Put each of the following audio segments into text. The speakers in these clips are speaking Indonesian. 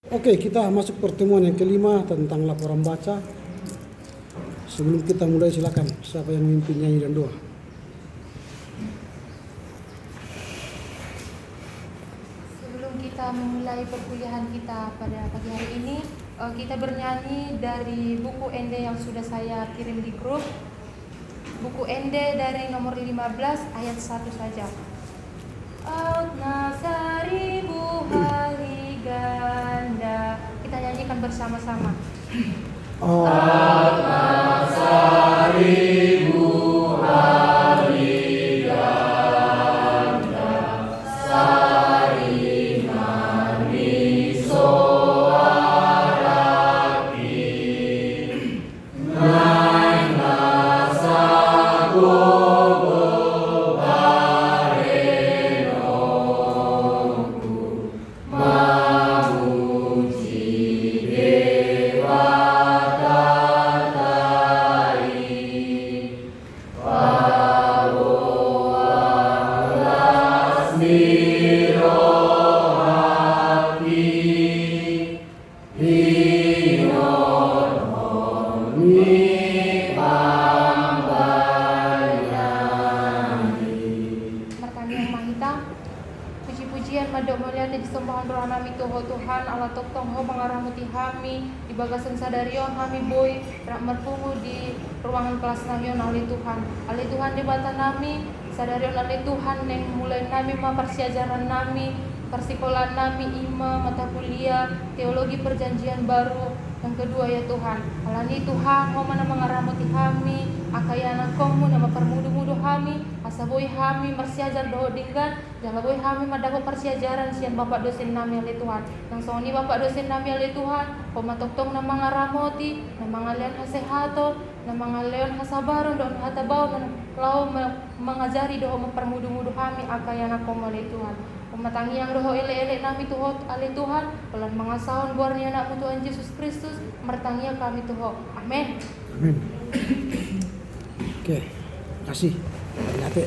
Oke, kita masuk pertemuan yang kelima tentang laporan baca. Sebelum kita mulai, silakan siapa yang memimpin nyanyi dan doa. Sebelum kita memulai perkuliahan kita pada pagi hari ini, kita bernyanyi dari buku Ende yang sudah saya kirim di grup. Buku Ende dari nomor 15 ayat 1 saja. Nasaribu hari ganda. Kita nyanyikan bersama-sama. Nasaribu hari ganda, sari manis soaraki, nai nasago barenongku, mamuji dewa tatai, pawoalas nirohati, hinorhoni pambayani. Merkami yang mahita, puji-pujian madok mulyati disembahan roh nami Tuhan Tuhan Allah toktong ho mangaramuti hami di bagasan sadarion hami boy rak merpungu di ruangan kelas namion ali Tuhan di bata nami sadarion ali Tuhan yang mulai nami persiajaran nami persikolan nami ima mata kuliah teologi perjanjian baru yang kedua ya Tuhan alani Tuhan ho mana mangaramuti hami akayana komu nama permudu-mudu hami asaboi hami mersiajar doho dinggan jalaboi hami madapat persiajaran sian Bapak dosen nami oleh Tuhan nang soni Bapak dosen nami oleh Tuhan pematoktong nama ngaramoti nama ngalian hasehato nama ngalian hasabaron doon hatabao lau mengajari doho mempermudu-mudu hami akayana komu oleh Tuhan pematangi yang doho ele-ele nami tuho oleh Tuhan pelan mengasahon buarnya anakmu Tuhan Yesus Kristus mertangia kami tuho amin. Amin. Oke, kasih. Lihat.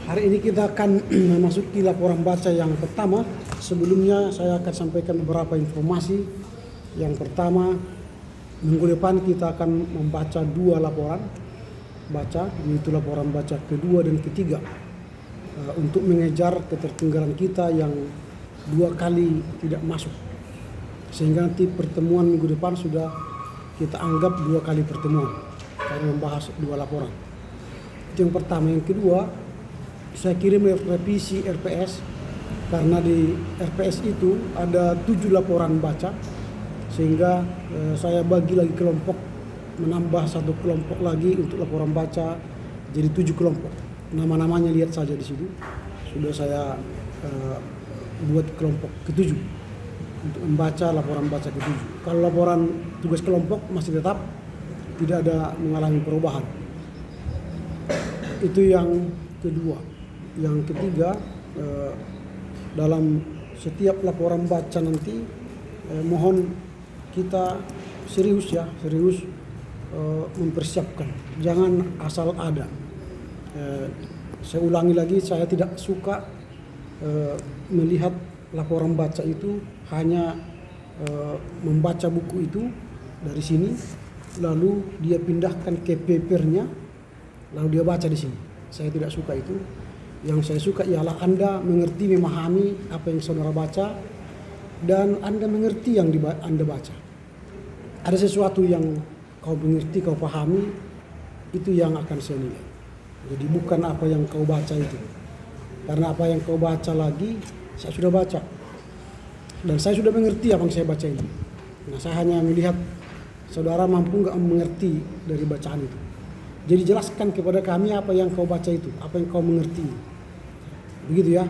Hari ini kita akan memasuki laporan baca yang pertama. Sebelumnya saya akan sampaikan beberapa informasi. Yang pertama, minggu depan kita akan membaca 2 laporan baca, yaitu laporan baca kedua dan ketiga, untuk mengejar ketertinggalan kita yang 2 kali tidak masuk. Sehingga nanti pertemuan minggu depan sudah kita anggap 2 kali pertemuan karena membahas 2 laporan. Itu yang pertama. Yang kedua, saya kirim revisi RPS karena di RPS itu ada 7 laporan baca, sehingga saya bagi lagi kelompok, menambah 1 kelompok lagi untuk laporan baca, jadi 7 kelompok. Nama-namanya lihat saja di situ. Sudah saya buat kelompok ke-7 untuk membaca laporan baca ke-7. Kalau laporan tugas kelompok masih tetap tidak ada mengalami perubahan. Itu yang kedua. Yang ketiga, dalam setiap laporan baca nanti mohon kita serius mempersiapkan, jangan asal ada. Saya ulangi lagi, saya tidak suka melihat laporan baca itu hanya membaca buku itu dari sini, lalu dia pindahkan ke papernya, lalu dia baca di sini. Saya tidak suka itu. Yang saya suka ialah Anda mengerti, memahami apa yang saudara baca, dan Anda mengerti yang Anda baca. Ada sesuatu yang kau mengerti, kau pahami, itu yang akan saya nilai. Jadi bukan apa yang kau baca itu. Karena apa yang kau baca lagi, saya sudah baca. Dan saya sudah mengerti apa yang saya baca ini. Nah, saya hanya melihat saudara mampu nggak mengerti dari bacaan itu. Jadi jelaskan kepada kami apa yang kau baca itu, apa yang kau mengerti. Begitu ya.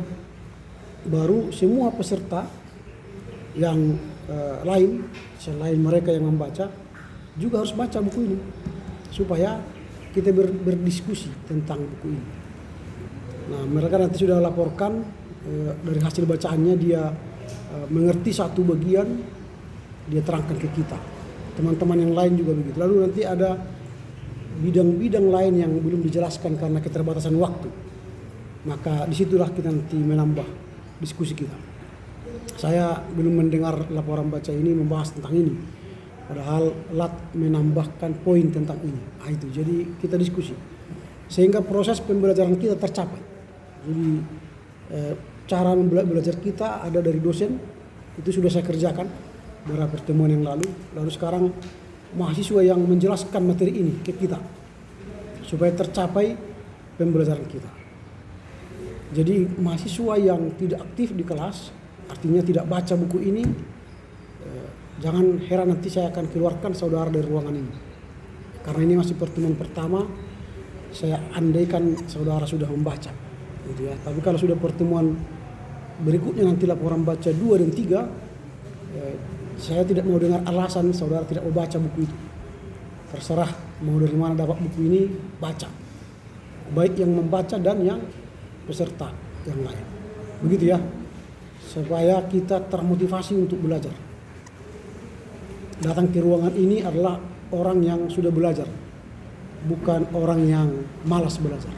Baru semua peserta yang lain, selain mereka yang membaca, juga harus baca buku ini. Supaya kita berdiskusi tentang buku ini. Nah, mereka nanti sudah laporkan dari hasil bacaannya dia mengerti satu bagian, dia terangkan ke kita. Teman-teman yang lain juga begitu. Lalu nanti ada bidang-bidang lain yang belum dijelaskan karena keterbatasan waktu. Maka disitulah kita nanti menambah diskusi kita. Saya belum mendengar laporan baca ini membahas tentang ini. Padahal LAT menambahkan poin tentang ini. Nah, itu. Jadi kita diskusi. Sehingga proses pembelajaran kita tercapai. Jadi cara belajar kita ada dari dosen, itu sudah saya kerjakan beberapa pertemuan yang lalu. Lalu sekarang mahasiswa yang menjelaskan materi ini ke kita supaya tercapai pembelajaran kita. Jadi mahasiswa yang tidak aktif di kelas, artinya tidak baca buku ini, jangan heran nanti saya akan keluarkan saudara dari ruangan ini. Karena ini masih pertemuan pertama, saya andaikan saudara sudah membaca. Gitu ya. Tapi kalau sudah pertemuan berikutnya nanti laporan baca 2 dan 3, saya tidak mau dengar alasan saudara tidak mau baca buku itu. Terserah mau dari mana dapat buku ini, baca. Baik yang membaca dan yang peserta yang lain. Begitu ya. Supaya kita termotivasi untuk belajar. Datang ke ruangan ini adalah orang yang sudah belajar, bukan orang yang malas belajar.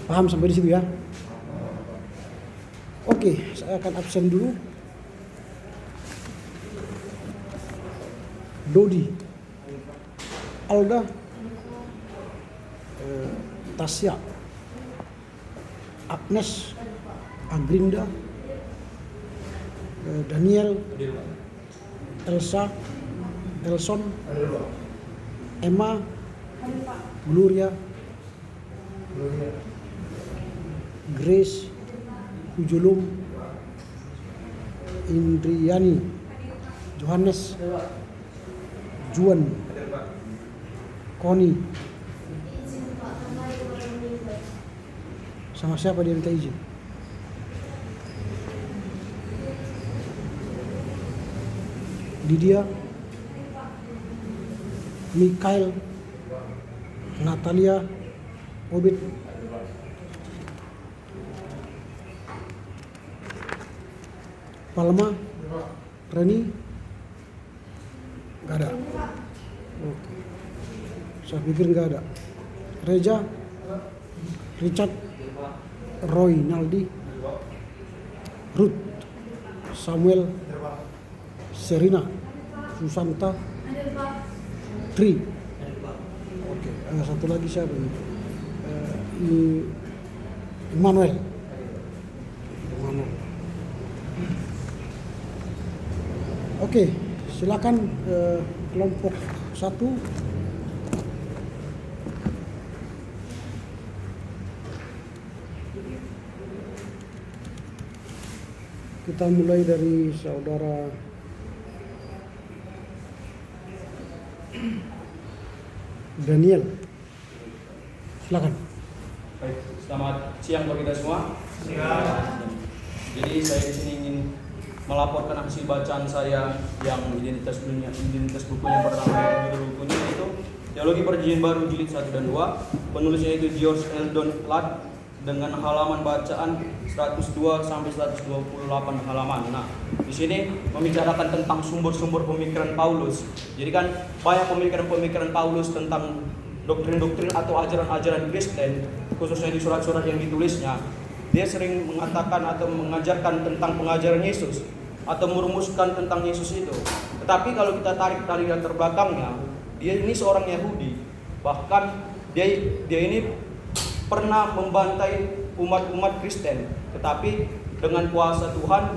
Paham sampai di situ ya? Oke, saya akan absen dulu. Dodi, Alda, Tasya, Agnes, Agrinda, Daniel, Elsa, Elson, Emma, Gloria, Grace, Hujulum, Indriani, Johannes, Juan, Koni. Sama siapa dia minta izin? Lydia, Mikael, Natalia, Obed, Palma, Reni, nggak ada. Oke, saya pikir nggak ada. Reja, Richard, Roy, Naldi, Ruth, Samuel, Serina, Susanta, Tri. Oke, satu lagi siapa ini? Immanuel. Oke, silakan kelompok 1. Kita mulai dari saudara Daniel. Silakan. Baik, selamat siang bagi kita semua. Jadi saya di sini ingin melaporkan hasil bacaan saya yang identitas bukunya pertama yang judul bukunya yaitu Teologi Perjanjian Baru jilid 1 dan 2. Penulisnya itu George Eldon Ladd dengan halaman bacaan 102 sampai 128 halaman. Nah, di sini membicarakan tentang sumber-sumber pemikiran Paulus. Jadi kan banyak pemikiran-pemikiran Paulus tentang doktrin-doktrin atau ajaran-ajaran Kristen, khususnya di surat-surat yang ditulisnya. Dia sering mengatakan atau mengajarkan tentang pengajaran Yesus atau merumuskan tentang Yesus itu. Tetapi kalau kita tarik dari latar belakangnya, dia ini seorang Yahudi. Bahkan dia ini pernah membantai umat-umat Kristen, tetapi dengan kuasa Tuhan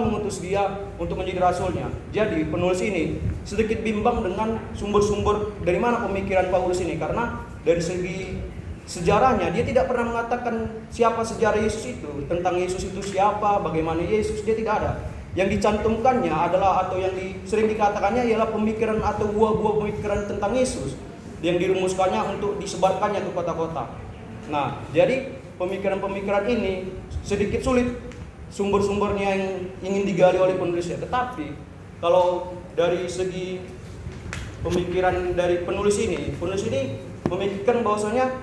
mengutus dia untuk menjadi rasulnya. Jadi penulis ini sedikit bimbang dengan sumber-sumber dari mana pemikiran Paulus ini, karena dari segi sejarahnya dia tidak pernah mengatakan siapa sejarah Yesus itu, tentang Yesus itu siapa, bagaimana Yesus, dia tidak ada. Yang dicantumkannya adalah atau yang sering dikatakannya ialah pemikiran atau buah-buah pemikiran tentang Yesus yang dirumuskannya untuk disebarkannya ke kota-kota. Nah, jadi pemikiran-pemikiran ini sedikit sulit sumber-sumbernya yang ingin digali oleh penulisnya. Tetapi kalau dari segi pemikiran dari penulis ini memikirkan bahwasanya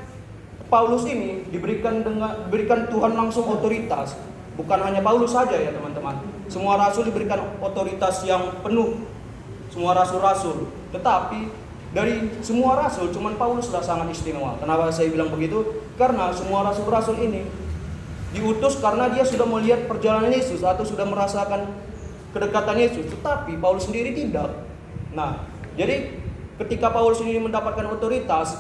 Paulus ini diberikan Tuhan langsung otoritas. Bukan hanya Paulus saja ya teman-teman. Semua rasul diberikan otoritas yang penuh. Semua rasul-rasul. Tetapi dari semua rasul, cuman Pauluslah sangat istimewa. Kenapa saya bilang begitu? Karena semua rasul-rasul ini diutus karena dia sudah melihat perjalanan Yesus atau sudah merasakan kedekatan Yesus, tetapi Paulus sendiri tidak. Nah, jadi ketika Paulus sendiri mendapatkan otoritas,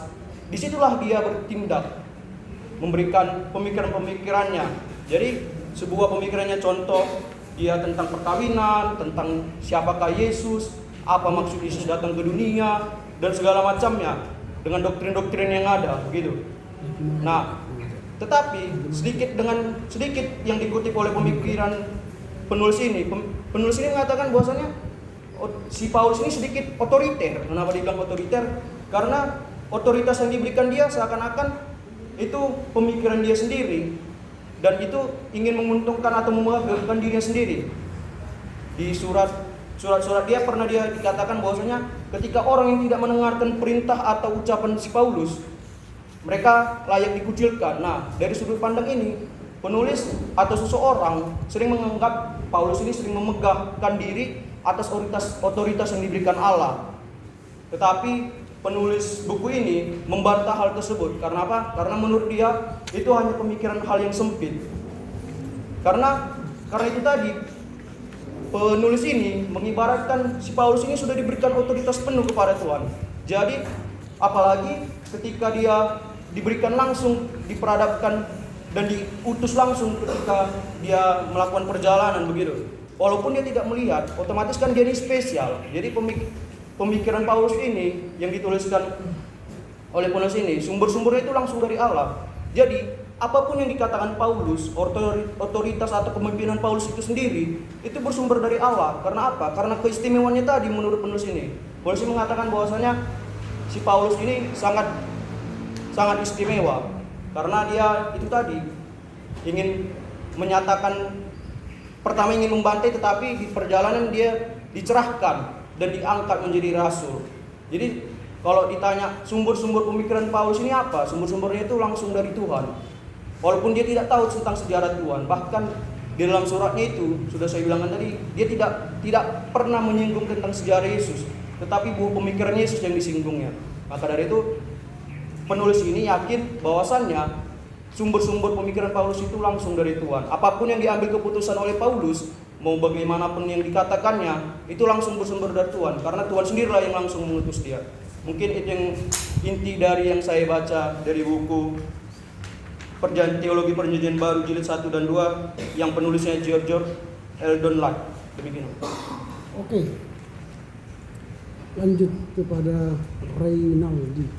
disitulah dia bertindak, memberikan pemikiran-pemikirannya. Jadi sebuah pemikirannya, contoh dia tentang perkawinan, tentang siapakah Yesus, apa maksud Yesus datang ke dunia, dan segala macamnya dengan doktrin-doktrin yang ada, begitu. Nah, tetapi sedikit yang dikutip oleh pemikiran penulis ini mengatakan bahwasanya si Paulus ini sedikit otoriter. Kenapa dibilang otoriter? Karena otoritas yang diberikan dia seakan-akan itu pemikiran dia sendiri, dan itu ingin menguntungkan atau memegahkan dirinya sendiri. Di surat-surat dia pernah dia dikatakan bahwasanya ketika orang yang tidak mendengarkan perintah atau ucapan si Paulus, mereka layak dikucilkan. Nah, dari sudut pandang ini, penulis atau seseorang sering menganggap Paulus ini sering memegahkan diri atas otoritas yang diberikan Allah. Tetapi penulis buku ini membantah hal tersebut. Karena apa? Karena menurut dia itu hanya pemikiran hal yang sempit. Karena itu tadi, penulis ini mengibaratkan si Paulus ini sudah diberikan otoritas penuh kepada Tuhan. Jadi apalagi ketika dia diberikan langsung, diperadabkan dan diutus langsung ketika dia melakukan perjalanan begitu. Walaupun dia tidak melihat, otomatis kan dia ini spesial. Jadi pemikiran Paulus ini yang dituliskan oleh penulis ini, sumber-sumbernya itu langsung dari Allah. Jadi apapun yang dikatakan Paulus, otoritas atau kepemimpinan Paulus itu sendiri, itu bersumber dari Allah. Karena apa? Karena keistimewaannya tadi menurut penulis ini. Penulis ini mengatakan bahwasanya si Paulus ini sangat istimewa. Karena dia itu tadi ingin menyatakan, pertama ingin membantai, tetapi di perjalanan dia dicerahkan dan diangkat menjadi rasul. Jadi kalau ditanya sumber-sumber pemikiran Paulus ini apa? Sumber-sumbernya itu langsung dari Tuhan. Walaupun dia tidak tahu tentang sejarah Tuhan, bahkan di dalam suratnya itu sudah saya bilangkan tadi, dia tidak pernah menyinggung tentang sejarah Yesus, tetapi buah pemikiran Yesus yang disinggungnya. Maka dari itu penulis ini yakin bahwasannya sumber-sumber pemikiran Paulus itu langsung dari Tuhan. Apapun yang diambil keputusan oleh Paulus, mau bagaimanapun yang dikatakannya, itu langsung bersumber dari Tuhan. Karena Tuhan sendirilah yang langsung mengutus dia. Mungkin itu yang inti dari yang saya baca dari buku Teologi Perjanjian Baru jilid 1 dan 2 yang penulisnya George Eldon Ladd. Demikian. Oke. Lanjut kepada Reynaldi.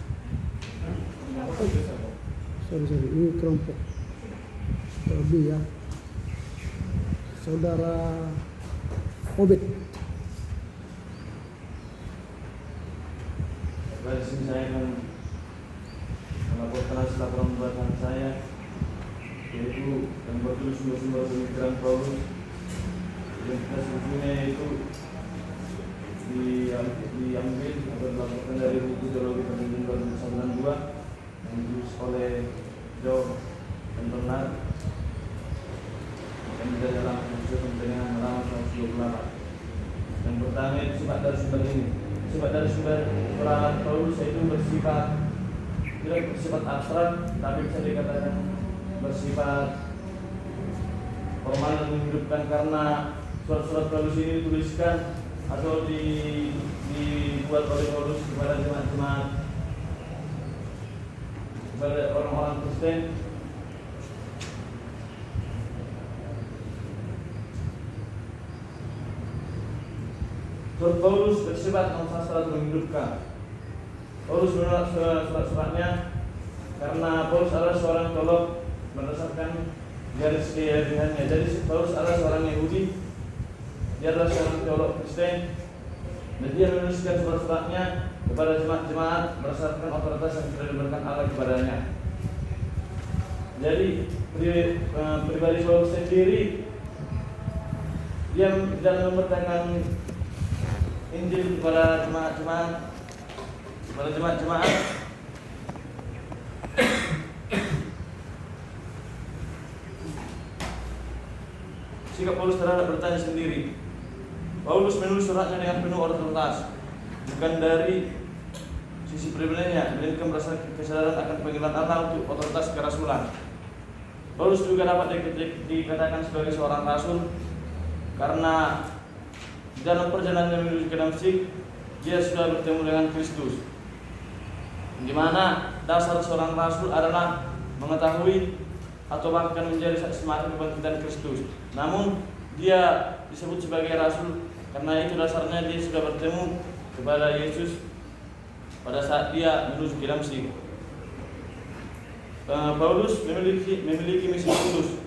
Sorry, ini kelompok B ya. Saudara Obed. Dari sini saya akan melaporkan hasil laporan pembahasan saya, yaitu yang bertulis sumber-sumber pemikiran Paulus. Identitas bukunya itu diambil atau dilaporkan dari buku Teologi Perjanjian Baru 1 dan 2 yang ditulis oleh George Eldon Ladd yang berada dalam dengan halaman 128. Yang pertama itu sifat dari sumber ini. Sifat dari sumber perangan Paulus itu tidak bersifat abstrak, tapi bisa dikatakan bersifat formal dan menghidupkan, karena surat-surat Paulus ini dituliskan atau dibuat oleh Paulus kepada jemaat-jemaat, kepada orang-orang Kristen. Surat Paulus bersifat non-sastra atau menghidupkan. Paulus menolak surat-suratnya karena Paulus adalah seorang teolog berdasarkan garis keyakinannya. Jadi Paulus adalah seorang Yahudi, dia adalah seorang teolog Kristen, dan dia menuliskan surat-suratnya kepada jemaat-jemaat berdasarkan otoritas yang sudah diberikan Allah kepadanya. Jadi pribadi Paulus sendiri, dia tidak mempertahankan Injil kepada jemaat-jemaat. Sikap Paulus terhadap bertanya sendiri. Paulus menulis suratnya dengan penuh otoritas, bukan dari sisi pribadinya, melainkan berdasarkan kesadaran akan panggilan Allah untuk otoritas kerasulan. Paulus juga dapat dikatakan sebagai seorang rasul karena dalam perjalanan menuju ke Damsyik dia sudah bertemu dengan Kristus, di mana dasar seorang rasul adalah mengetahui atau bahkan menjadi saksi mati kebangkitan Kristus. Namun dia disebut sebagai rasul karena itu dasarnya dia sudah bertemu kepada Yesus pada saat dia menuju ke Damsyik. Paulus memiliki misi khusus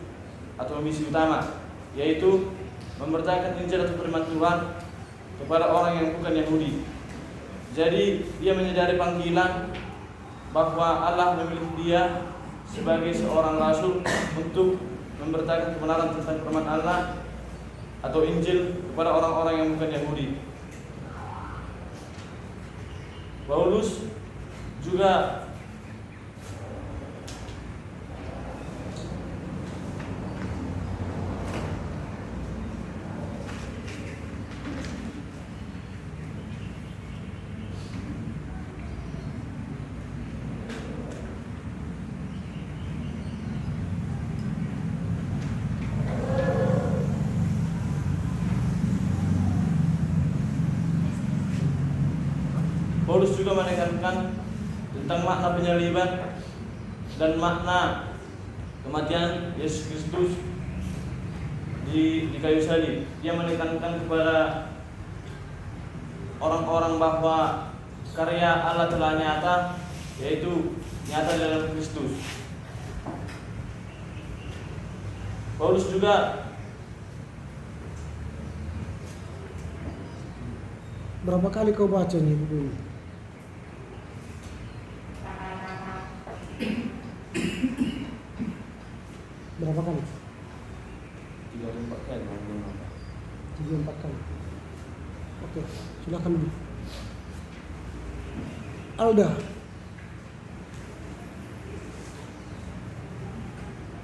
atau misi utama, yaitu memberitakan Injil atau firman Tuhan kepada orang yang bukan Yahudi. Jadi dia menyadari panggilan bahwa Allah memilih dia sebagai seorang rasul untuk memberitakan kebenaran tentang firman Allah atau Injil kepada orang-orang yang bukan Yahudi. Paulus juga menekankan tentang makna penyaliban dan makna kematian Yesus Kristus di kayu salib. Dia menekankan kepada orang-orang bahwa karya Allah telah nyata, yaitu nyata dalam Kristus. Paulus juga Berapa kali kau baca nih buku ini? Berapa kali? 3-4 kali. 3-4 kali. Oke, silakan Bu. Alda.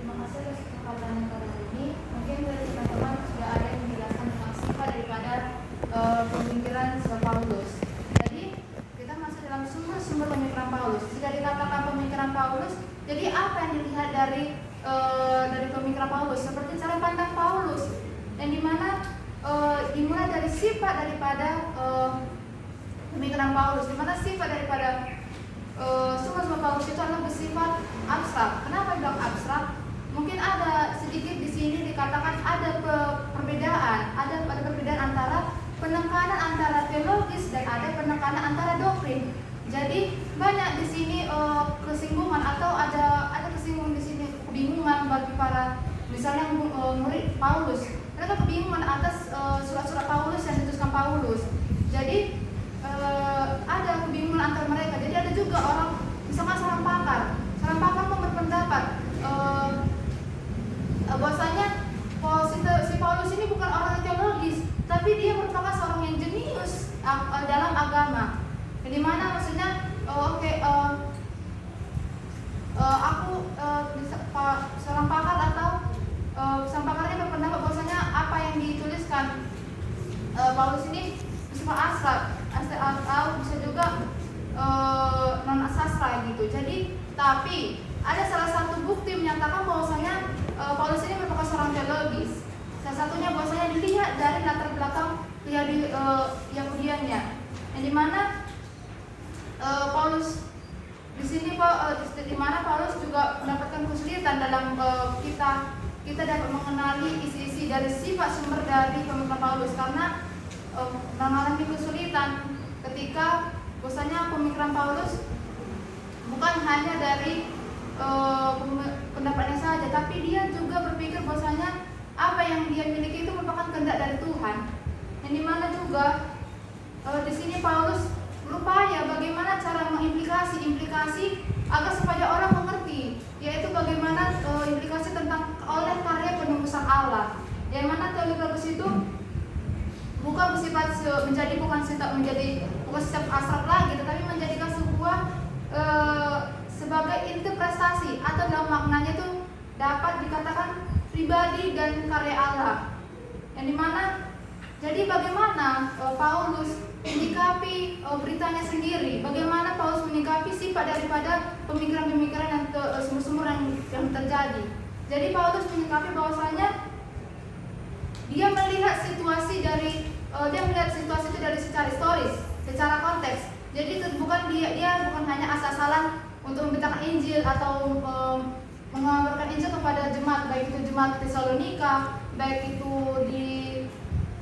Terima kasih atas kesempatan yang kali ini. Mungkin dari teman-teman sudah ada yang menjelaskan tentang sifat daripada pemikiran Paulus. Jadi kita masuk dalam sumber pemikiran Paulus. Jika dikatakan pemikiran Paulus, jadi apa yang dilihat dari pemikiran Paulus? Seperti cara pandang Paulus, yang dimana dimulai dari sifat daripada pemikiran Paulus, dimana sifat daripada sumber Paulus itu adalah bersifat abstrak. Kenapa bilang abstrak? Mungkin ada sedikit di sini dikatakan ada perbedaan, ada perbedaan antara penekanan antara teologis dan ada penekanan antara doktrin. Jadi banyak di sini kesinggungan atau ada kesinggungan di sini, kebingungan bagi para misalnya murid Paulus. Mereka kebingungan atas surat-surat Paulus yang dituliskan Paulus. Jadi ada kebingungan antara mereka. Jadi ada juga orang, misalkan seorang pakar pun berpendapat bahwasanya si Paulus ini bukan orang yang teologis, tapi dia merupakan seorang yang jenius dalam agama. Di mana maksudnya seorang pakar atau seorang pakar ini berpendapat bahwasanya apa yang dituliskan Paulus ini bersifat abstrak atau bisa juga non sastra gitu. Jadi tapi ada salah satu bukti menyatakan bahwasanya Paulus ini merupakan seorang teologis. Salah satunya bahwasanya dilihat dari latar belakang Yahudiannya, yang dimana Paulus di sini di mana Paulus juga mendapatkan kesulitan dalam kita dapat mengenali isi-isi dari sifat sumber dari pemikiran Paulus, karena mengalami kesulitan ketika bahwasanya pemikiran Paulus bukan hanya dari pendapatnya saja, tapi dia juga berpikir bahwasanya apa yang dia miliki itu merupakan kehendak dari Tuhan. Yang dimana juga di sini Paulus berupaya bagaimana cara mengimplikasi agar supaya orang mengerti, yaitu bagaimana implikasi tentang oleh karya penebusan Allah. Yang mana teologis itu bukan bersifat bukan sifat abstrak lagi, tetapi menjadikan sebuah sebagai interpretasi atau dalam maknanya itu dapat dikatakan pribadi dan karya Allah. Yang dimana jadi bagaimana Paulus menyikapi beritanya sendiri, bagaimana Paulus menyikapi sifat daripada pemikiran-pemikiran yang sumber-sumber yang terjadi. Jadi Paulus menyikapi bahwasanya dia melihat situasi itu dari secara historis, secara konteks. Jadi dia bukan hanya asal-asalan untuk memberitakan Injil atau mengabarkan Injil kepada jemaat, baik itu jemaat Tesalonika, baik itu di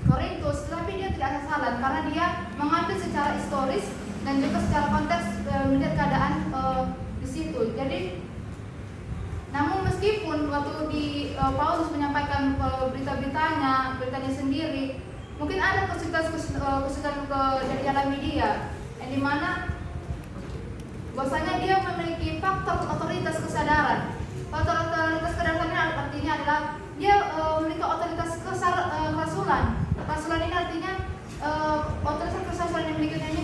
Korintus, tapi dia tidak asal-asalan karena dia mengambil secara historis dan juga secara konteks melihat keadaan di situ. Jadi, namun meskipun waktu Paulus menyampaikan beritanya sendiri, mungkin ada kesulitan dari alami dia, yang dimana bahwasanya dia memiliki faktor otoritas kesadaran. Faktor otoritas kesadaran artinya adalah dia memiliki otoritas kerasulan. Kerasulan ini artinya otoritas kerasulan yang dimilikinya ini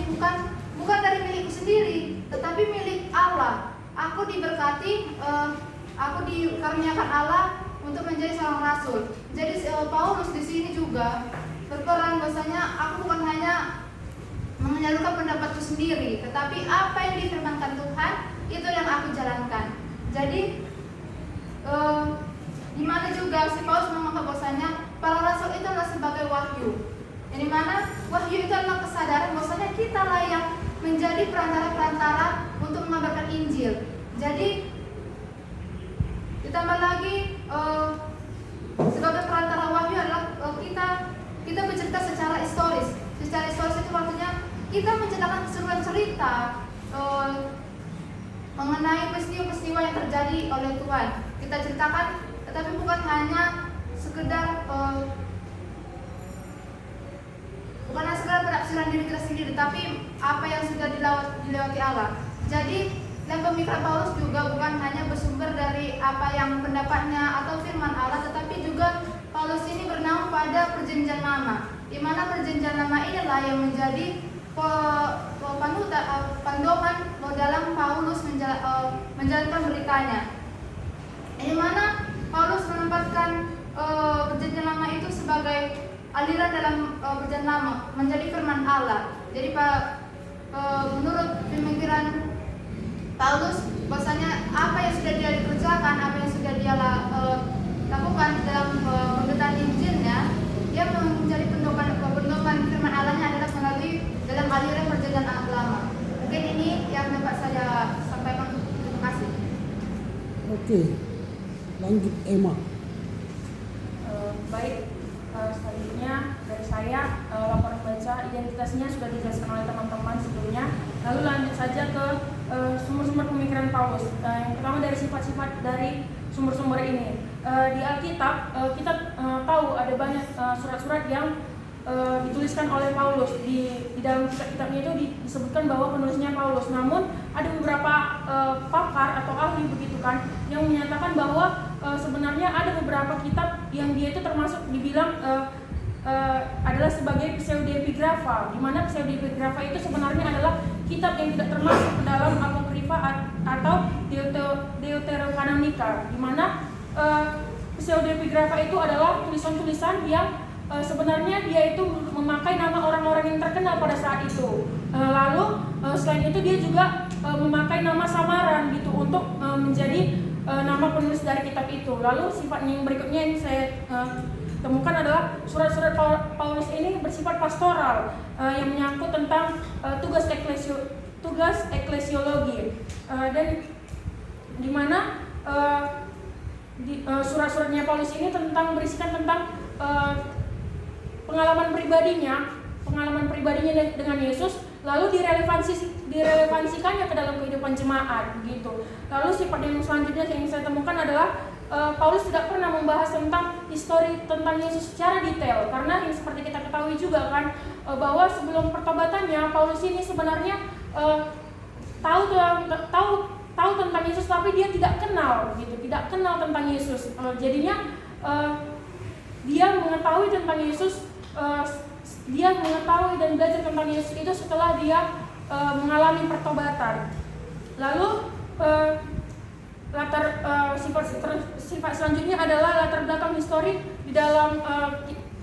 bukan dari milikku sendiri, tetapi milik Allah. Aku diberkati, aku dikaruniakan Allah untuk menjadi seorang rasul. Jadi Paulus di sini juga berperan bahwasanya aku bukan hanya menyalurkan pendapatku sendiri, tetapi apa yang difirmankan Tuhan itu yang aku jalankan. Jadi di mana juga si Paulus menganggap bahwasanya para rasul itu adalah sebagai wahyu. Yang dimana wahyu itu adalah kesadaran bahwasanya kita layak menjadi perantara-perantara untuk mengabarkan Injil. Jadi ditambah lagi sebagai perantara wahyu adalah kita bercerita secara historis. Secara historis itu artinya kita menceritakan keseluruhan cerita mengenai peristiwa-peristiwa yang terjadi oleh Tuhan. Kita ceritakan, tetapi bukan hanya sekedar penafsiran diri kita sendiri, tapi apa yang sudah dilewati Allah. Jadi dan pemikiran Paulus juga bukan hanya bersumber dari apa yang pendapatnya atau firman Allah, tetapi juga Paulus ini bernaung pada perjanjian lama, di mana perjanjian lama inilah yang menjadi pandoman dalam Paulus menjalankan beritanya. Di mana Paulus menempatkan perjanjian lama itu sebagai aliran dalam perjanjian lama menjadi firman Allah. Jadi menurut pemikiran Paulus, bahwasanya apa yang sudah dia kerjakan, apa yang sudah dia lakukan dalam pemberitaan Injilnya, dia menjadi pendoman firman Allahnya adalah melalui dalam aliran perjanjian lama. Mungkin ini yang dapat saya sampaikan. Terima kasih. Oke, lanjut Emma. Baik, selanjutnya dari saya laporan baca identitasnya sudah dijelaskan oleh teman-teman sebelumnya. Lalu lanjut saja ke sumber-sumber pemikiran Paulus. Yang pertama dari sifat-sifat dari sumber-sumber ini. Di Alkitab kita tahu ada banyak surat-surat yang dituliskan oleh Paulus. Di dalam kitab-kitabnya itu disebutkan bahwa penulisnya Paulus. Namun ada beberapa pakar atau ahli begitu kan yang menyatakan bahwa sebenarnya ada beberapa kitab yang dia itu termasuk dibilang adalah sebagai pseudepigrafa, di mana pseudepigrafa itu sebenarnya adalah kitab yang tidak termasuk ke dalam apokrifa atau deuterokanonika, di mana pseudepigrafa itu adalah tulisan-tulisan yang sebenarnya dia itu memakai nama orang-orang yang terkenal pada saat itu. Lalu selain itu dia juga memakai nama samaran gitu untuk menjadi nama penulis dari kitab itu. Lalu sifatnya yang berikutnya yang saya temukan adalah surat-surat Paulus ini bersifat pastoral yang menyangkut tentang tugas eklesiologi dan di mana surat-suratnya Paulus ini berisikan tentang pengalaman pribadinya dengan Yesus, lalu direlevansikannya ke dalam kehidupan jemaat gitu. Lalu sifat yang selanjutnya yang saya temukan adalah Paulus tidak pernah membahas tentang histori tentang Yesus secara detail, karena yang seperti kita ketahui juga kan bahwa sebelum pertobatannya Paulus ini sebenarnya tahu tentang Yesus, tapi dia tidak kenal tentang Yesus. Jadinya dia mengetahui tentang Yesus, dia mengetahui dan belajar tentang Yesus itu setelah dia mengalami pertobatan. Lalu sifat selanjutnya adalah latar belakang histori di dalam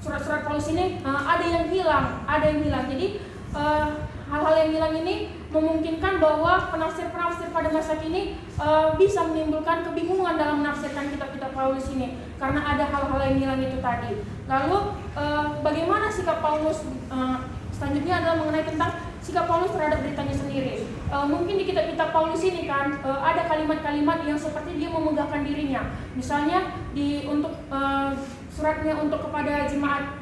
surat-surat Paulus ini ada yang hilang. Jadi hal-hal yang hilang ini memungkinkan bahwa penafsir-penafsir pada masa kini bisa menimbulkan kebingungan dalam menafsirkan kitab-kitab Paulus ini karena ada hal-hal yang hilang itu tadi. Lalu bagaimana sikap Paulus selanjutnya adalah mengenai tentang sikap Paulus terhadap beritanya sendiri. Mungkin di kitab-kitab Paulus ini kan ada kalimat-kalimat yang seperti dia memegahkan dirinya. Misalnya untuk suratnya untuk kepada jemaat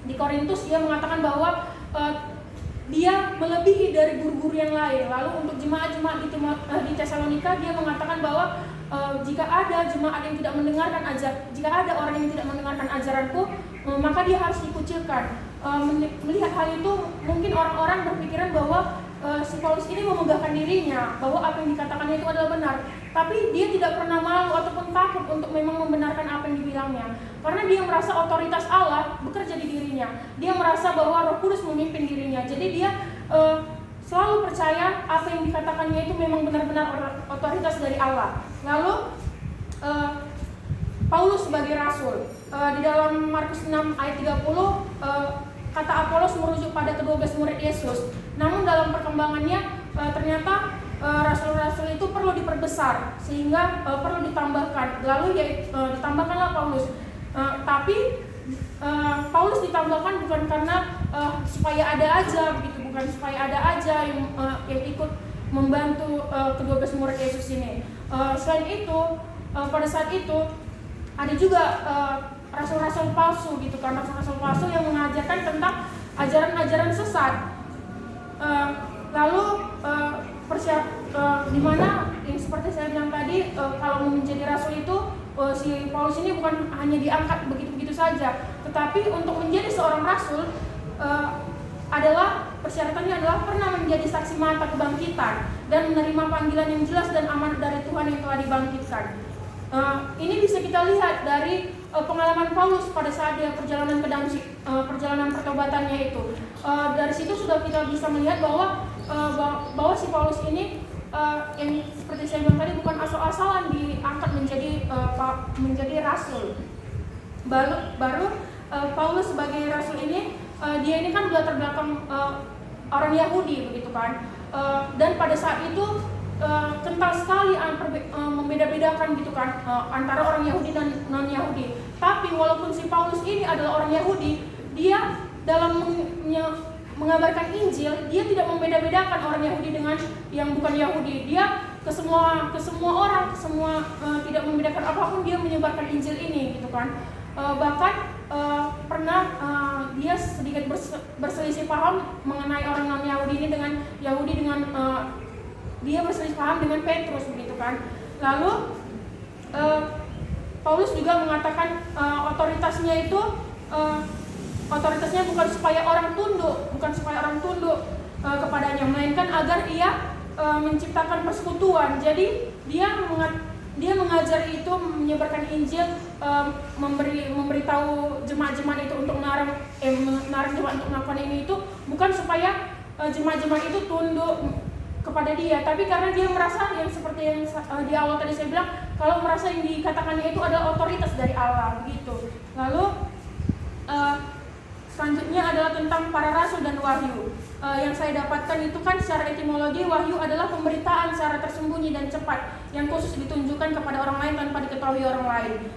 di Korintus, dia mengatakan bahwa dia melebihi dari guru-guru yang lain. Lalu untuk jemaat-jemaat di Tesalonika, dia mengatakan bahwa jika ada jemaat yang tidak mendengarkan jika ada orang yang tidak mendengarkan ajaranku, maka dia harus dikucilkan. Melihat hal itu, mungkin orang-orang berpikiran bahwa si Paulus ini memegahkan dirinya, bahwa apa yang dikatakannya itu adalah benar. Tapi dia tidak pernah malu ataupun takut untuk memang membenarkan apa yang dibilangnya, karena dia merasa otoritas Allah bekerja di dirinya. Dia merasa bahwa Roh Kudus memimpin dirinya. Jadi dia selalu percaya apa yang dikatakannya itu memang benar-benar otoritas dari Allah. Lalu Paulus sebagai rasul, di dalam Markus 6 ayat 30, kata Apolos merujuk pada ke-12 murid Yesus. Namun dalam perkembangannya ternyata rasul-rasul itu perlu diperbesar, sehingga perlu ditambahkan. Lalu ditambahkanlah Paulus. Tapi Paulus ditambahkan bukan karena supaya ada aja begitu, bukan supaya ada aja yang ikut membantu ke-12 murid Yesus ini. Selain itu, pada saat itu ada juga rasul-rasul palsu gitu kan, rasul-rasul palsu yang mengajarkan tentang ajaran-ajaran sesat. Lalu di mana yang seperti saya bilang tadi, kalau menjadi rasul itu si Paulus ini bukan hanya diangkat begitu-begitu saja, tetapi untuk menjadi seorang rasul persyaratannya adalah pernah menjadi saksi mata kebangkitan dan menerima panggilan yang jelas dan amanat dari Tuhan yang telah dibangkitkan. Ini bisa kita lihat dari pengalaman Paulus pada saat dia perjalanan ke Damsyik, perjalanan pertobatannya itu. Dari situ sudah kita bisa melihat bahwa si Paulus ini yang seperti saya bilang tadi bukan asal-asalan diangkat menjadi rasul. Baru Paulus sebagai rasul ini, dia ini kan latar belakang orang Yahudi begitu kan, dan pada saat itu kental sekali membeda-bedakan gitu kan antara orang Yahudi dan non-Yahudi. Tapi walaupun si Paulus ini adalah orang Yahudi, dia dalam mengabarkan Injil, dia tidak membeda-bedakan orang Yahudi dengan yang bukan Yahudi. Dia ke semua orang, tidak membedakan apapun, dia menyebarkan Injil ini gitu kan. Bahkan pernah dia sedikit berselisih paham mengenai orang non-Yahudi ini dengan Yahudi, dia berselisih paham dengan Petrus begitu kan. Lalu Paulus juga mengatakan otoritasnya bukan supaya orang tunduk kepadanya, melainkan agar ia menciptakan persekutuan. Jadi dia mengajar itu, menyebarkan Injil, memberitahu jemaat-jemaat itu untuk melarang jemaat untuk melakukan ini itu bukan supaya jemaat-jemaat itu tunduk kepada dia, tapi karena dia merasa yang seperti yang di awal tadi saya bilang, kalau merasa yang dikatakannya itu adalah otoritas dari Allah begitu. Lalu selanjutnya adalah tentang para rasul dan wahyu. Yang saya dapatkan itu kan secara etimologi, wahyu adalah pemberitaan secara tersembunyi dan cepat yang khusus ditunjukkan kepada orang lain tanpa diketahui orang lain.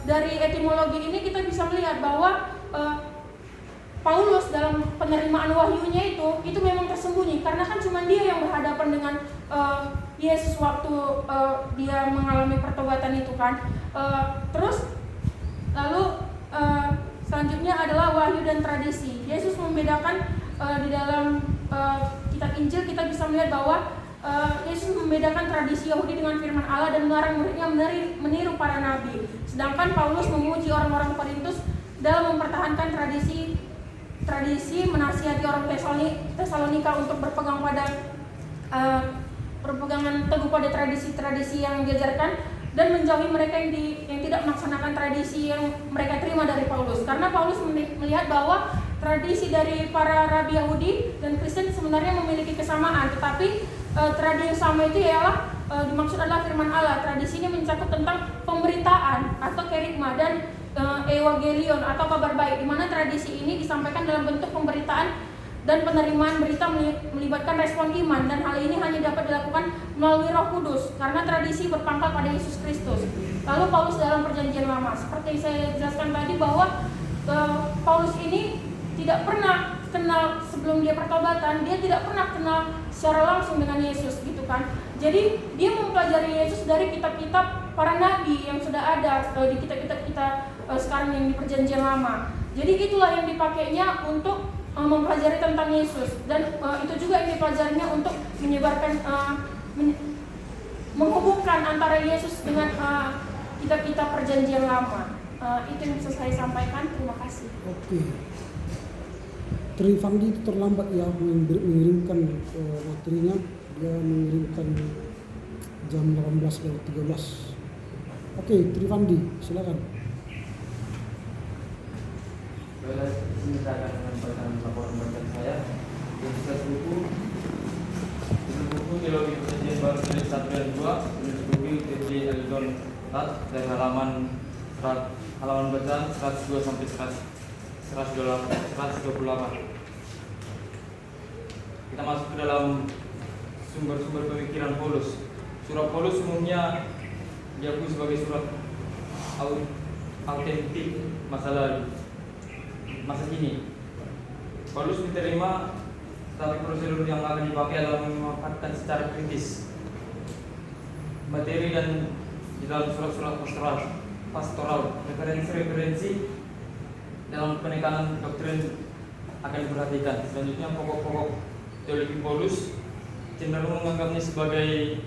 Dari etimologi ini kita bisa melihat bahwa Paulus dalam penerimaan wahyunya itu memang tersembunyi, karena kan cuma dia yang berhadapan dengan Yesus waktu dia mengalami pertobatan itu kan. Lalu selanjutnya adalah wahyu dan tradisi. Yesus membedakan di dalam kitab Injil kita bisa melihat bahwa Yesus membedakan tradisi Yahudi dengan firman Allah dan melarang muridnya meniru para nabi. Sedangkan Paulus memuji orang-orang Korintus dalam mempertahankan tradisi menasihati orang Tesalonika untuk berpegangan teguh pada tradisi-tradisi yang diajarkan dan menjauhi mereka yang tidak melaksanakan tradisi yang mereka terima dari Paulus. Karena Paulus melihat bahwa tradisi dari para rabi Yahudi dan Kristen sebenarnya memiliki kesamaan, tetapi tradisi yang sama itu ialah dimaksud adalah firman Allah. Tradisi ini mencakup tentang pemberitaan atau kerigma dan evangelion atau kabar baik, di mana tradisi ini disampaikan dalam bentuk pemberitaan dan penerimaan berita melibatkan respon iman, dan hal ini hanya dapat dilakukan melalui Roh Kudus karena tradisi berpangkal pada Yesus Kristus. Lalu Paulus dalam Perjanjian Lama, seperti saya jelaskan tadi bahwa Paulus ini tidak pernah kenal sebelum dia pertobatan, dia tidak pernah kenal secara langsung dengan Yesus gitu kan. Jadi dia mempelajari Yesus dari kitab-kitab para nabi yang sudah ada di kitab-kitab kita sekarang yang di Perjanjian Lama. Jadi itulah yang dipakainya untuk mempelajari tentang Yesus, dan itu juga yang dipelajarinya untuk menyebarkan menghubungkan antara Yesus dengan kitab-kitab Perjanjian Lama. Itu yang bisa saya sampaikan. Terima kasih. Oke. Trifandi itu terlambat ya mengirimkan materinya. Dia mengirimkan jam 18:13. Oke, Trifandi, silakan. Baiklah, sini saya akan menyampaikan laporan bacaan saya. Tulis buku Teologi Perjanjian Baru jilid 1 dan 2, tulis buku TJ Eldon Tat dari halaman bacaan 102 sampai 128. Kita masuk ke dalam sumber-sumber pemikiran Paulus. Surat Paulus umumnya diakui sebagai surat autentik masa kini. Paulus diterima, tapi prosedur yang akan dipakai adalah memanfaatkan secara kritis materi dan di dalam surat-surat pastoral, referensi dalam penekanan doktrin akan diperhatikan. Selanjutnya, pokok-pokok teologi Paulus cenderung menganggapnya sebagai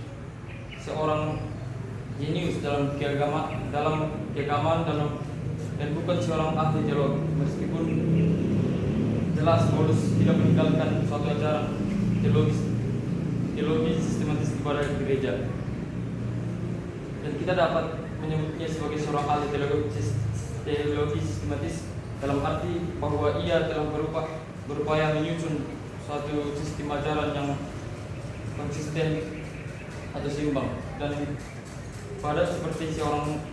seorang jenius dalam keagamaan dan bukan seorang ahli teologi. Meskipun jelas Paulus tidak meninggalkan suatu ajaran teologi sistematis kepada gereja, dan kita dapat menyebutnya sebagai seorang ahli teologi sistematis dalam arti bahwa ia telah berupaya menyusun suatu sistem ajaran yang konsisten atau seimbang dan padat seperti seorang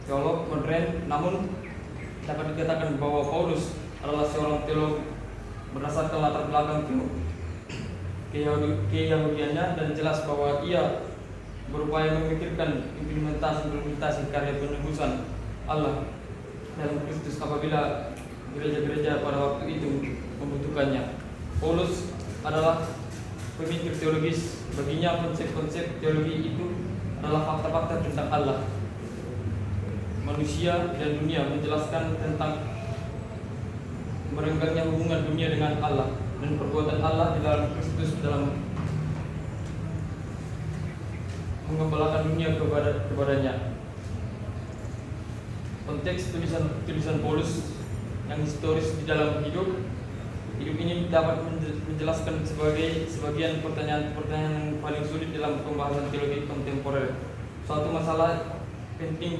teolog modern. Namun dapat dikatakan bahwa Paulus adalah seorang teolog berdasarkan latar belakang keyahudiannya, dan jelas bahwa ia berupaya memikirkan implementasi karya penebusan Allah dalam Kristus apabila gereja-gereja pada waktu itu membutuhkannya. Paulus adalah pemikir teologis. Baginya konsep-konsep teologi itu adalah fakta-fakta tentang Allah, manusia, dan dunia, menjelaskan tentang merenggangnya hubungan dunia dengan Allah dan perbuatan Allah di dalam Kristus dalam mengembalakan dunia kepadanya. Konteks tulisan Paulus yang historis di dalam hidup ini dapat menjelaskan sebagian pertanyaan-pertanyaan yang paling sulit dalam pembahasan teologi kontemporer. Suatu masalah penting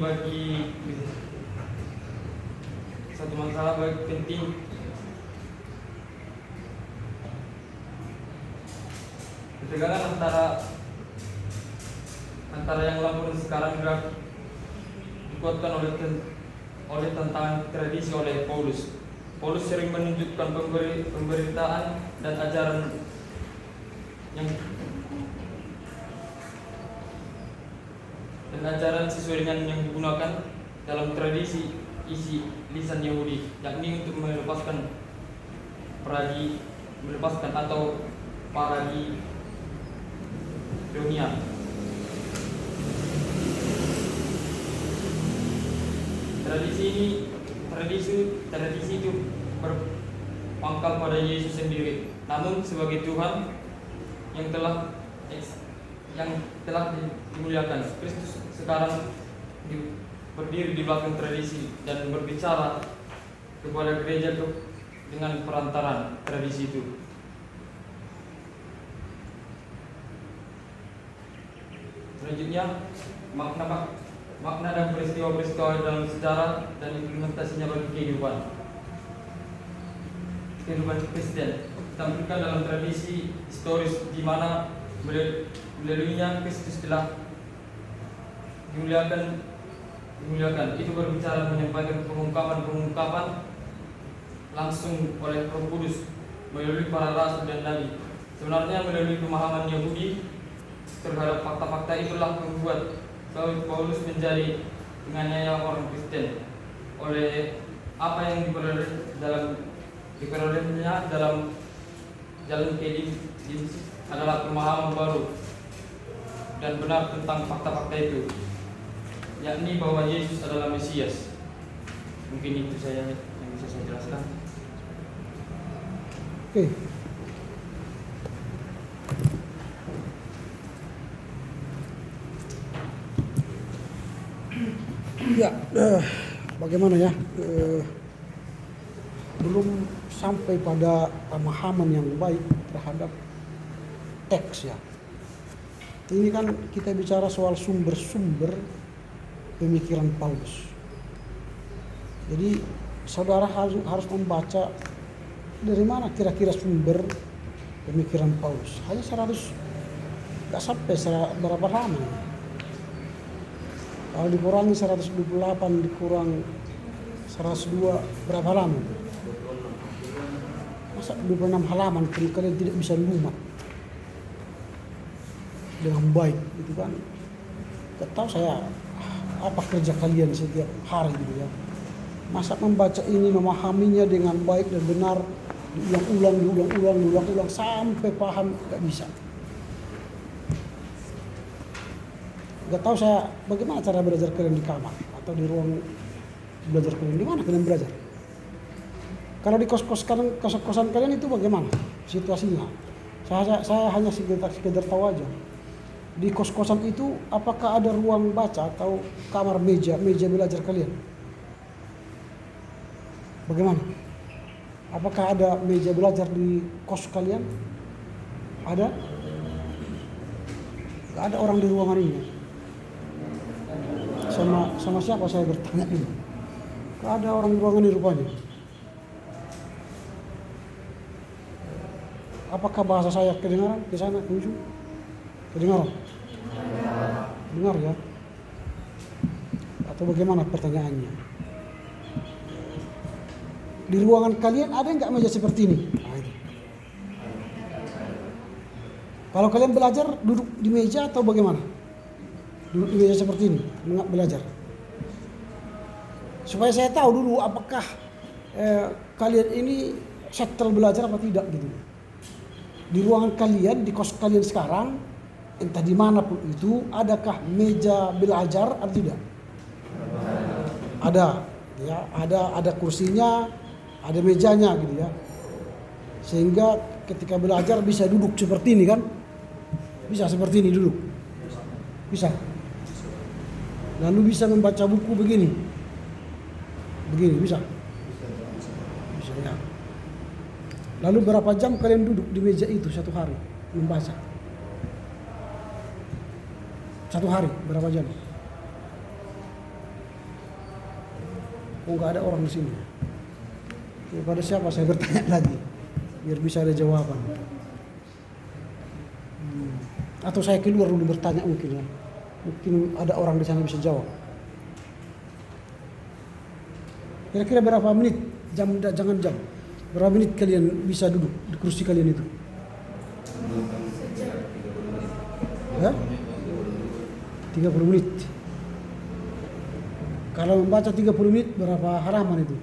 ketegangan antara yang lama dan sekarang dikuatkan oleh tantangan tradisi oleh Paulus. Paulus sering menunjukkan pemberitaan dan ajaran sesuai dengan yang digunakan dalam tradisi isi lisan Yahudi, yakni untuk melepaskan atau paradi dunia. Tradisi itu berpangkal pada Yesus sendiri. Namun sebagai Tuhan yang telah dimuliakan, Kristus sekarang berdiri di belakang tradisi dan berbicara kepada gereja dengan perantaran tradisi itu. Selanjutnya, makna dan peristiwa-peristiwa dalam sejarah dan implementasinya bagi kehidupan Kristen ditampilkan dalam tradisi historis di mana melaluinya Kristus telah dimuliakan. Itu berbicara menyampaikan pengungkapan langsung oleh Roh Kudus melalui para rasul dan nabi. Sebenarnya melalui pemahaman Yahudi terhadap fakta-fakta itulah membuat Paulus menjadi penganiaya orang Kristen oleh apa yang diperolehnya dalam jalan kehidupan adalah pemahaman baru dan benar tentang fakta-fakta itu, yakni bahwa Yesus adalah Mesias. Mungkin itu yang bisa saya jelaskan. Oke. Ya, bagaimana ya? Belum sampai pada pemahaman yang baik terhadap teks ya. Ini kan kita bicara soal sumber-sumber pemikiran Paulus. Jadi saudara harus membaca dari mana kira-kira sumber pemikiran Paulus. Hanya 100, nggak sampai berapa lama. Kalau dikurangi 128 dikurang 102 berapa lama? Masa 26 halaman kalian tidak bisa lumat dengan baik gitu kan? Gak tahu saya apa kerja kalian setiap hari gitu ya. Masa membaca ini memahaminya dengan baik dan benar diulang-ulang sampai paham, gak bisa. Gak tahu saya bagaimana cara belajar kalian di kamar atau di ruang belajar kalian. Di mana kalian belajar? Kalau di kos-kosan kalian itu bagaimana situasinya? Saya hanya sekedar tahu aja. Di kos-kosan itu apakah ada ruang baca atau kamar meja belajar kalian? Bagaimana? Apakah ada meja belajar di kos kalian? Ada? Gak ada orang di ruangan ini. Sama siapa saya bertanya ini? Gak ada orang di ruangan ini rupanya. Apakah bahasa saya kedengaran di sana ke ujung? Kedengaran? Dengar ya? Atau bagaimana pertanyaannya? Di ruangan kalian ada nggak meja seperti ini? Nah, itu. Kalau kalian belajar duduk di meja atau bagaimana? Duduk di meja seperti ini, belajar. Supaya saya tahu dulu apakah kalian ini settle belajar apa tidak gitu. Di ruangan kalian, di kos kalian sekarang, entah dimanapun itu, adakah meja belajar atau tidak? Ada, ya, ada kursinya, ada mejanya gitu ya. Sehingga ketika belajar bisa duduk seperti ini kan? Bisa seperti ini duduk. Bisa. Lalu bisa membaca buku begini. Begini bisa. Bisa ya. Lalu berapa jam kalian duduk di meja itu satu hari membaca? Satu hari berapa jam? Oh, nggak ada orang di sini. Kepada siapa saya bertanya lagi biar bisa ada jawaban. Atau saya keluar dulu bertanya mungkin ya. Mungkin ada orang di sana bisa jawab. Kira-kira berapa menit? Jangan jam. Berapa menit kalian bisa duduk di kursi kalian itu? Ya? 30 menit. Kalau membaca 30 menit berapa halaman itu?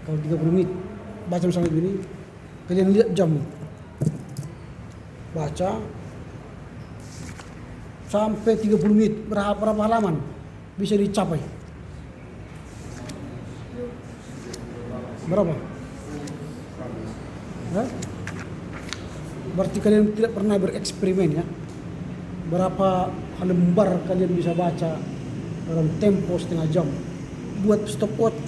Kalau 30 menit baca misalnya begini, kalian lihat jam. Baca sampai 30 menit berapa halaman bisa dicapai? Berapa? Ya? Berarti kalian tidak pernah bereksperimen ya? Berapa lembar kalian bisa baca dalam tempo setengah jam? Buat stopwatch.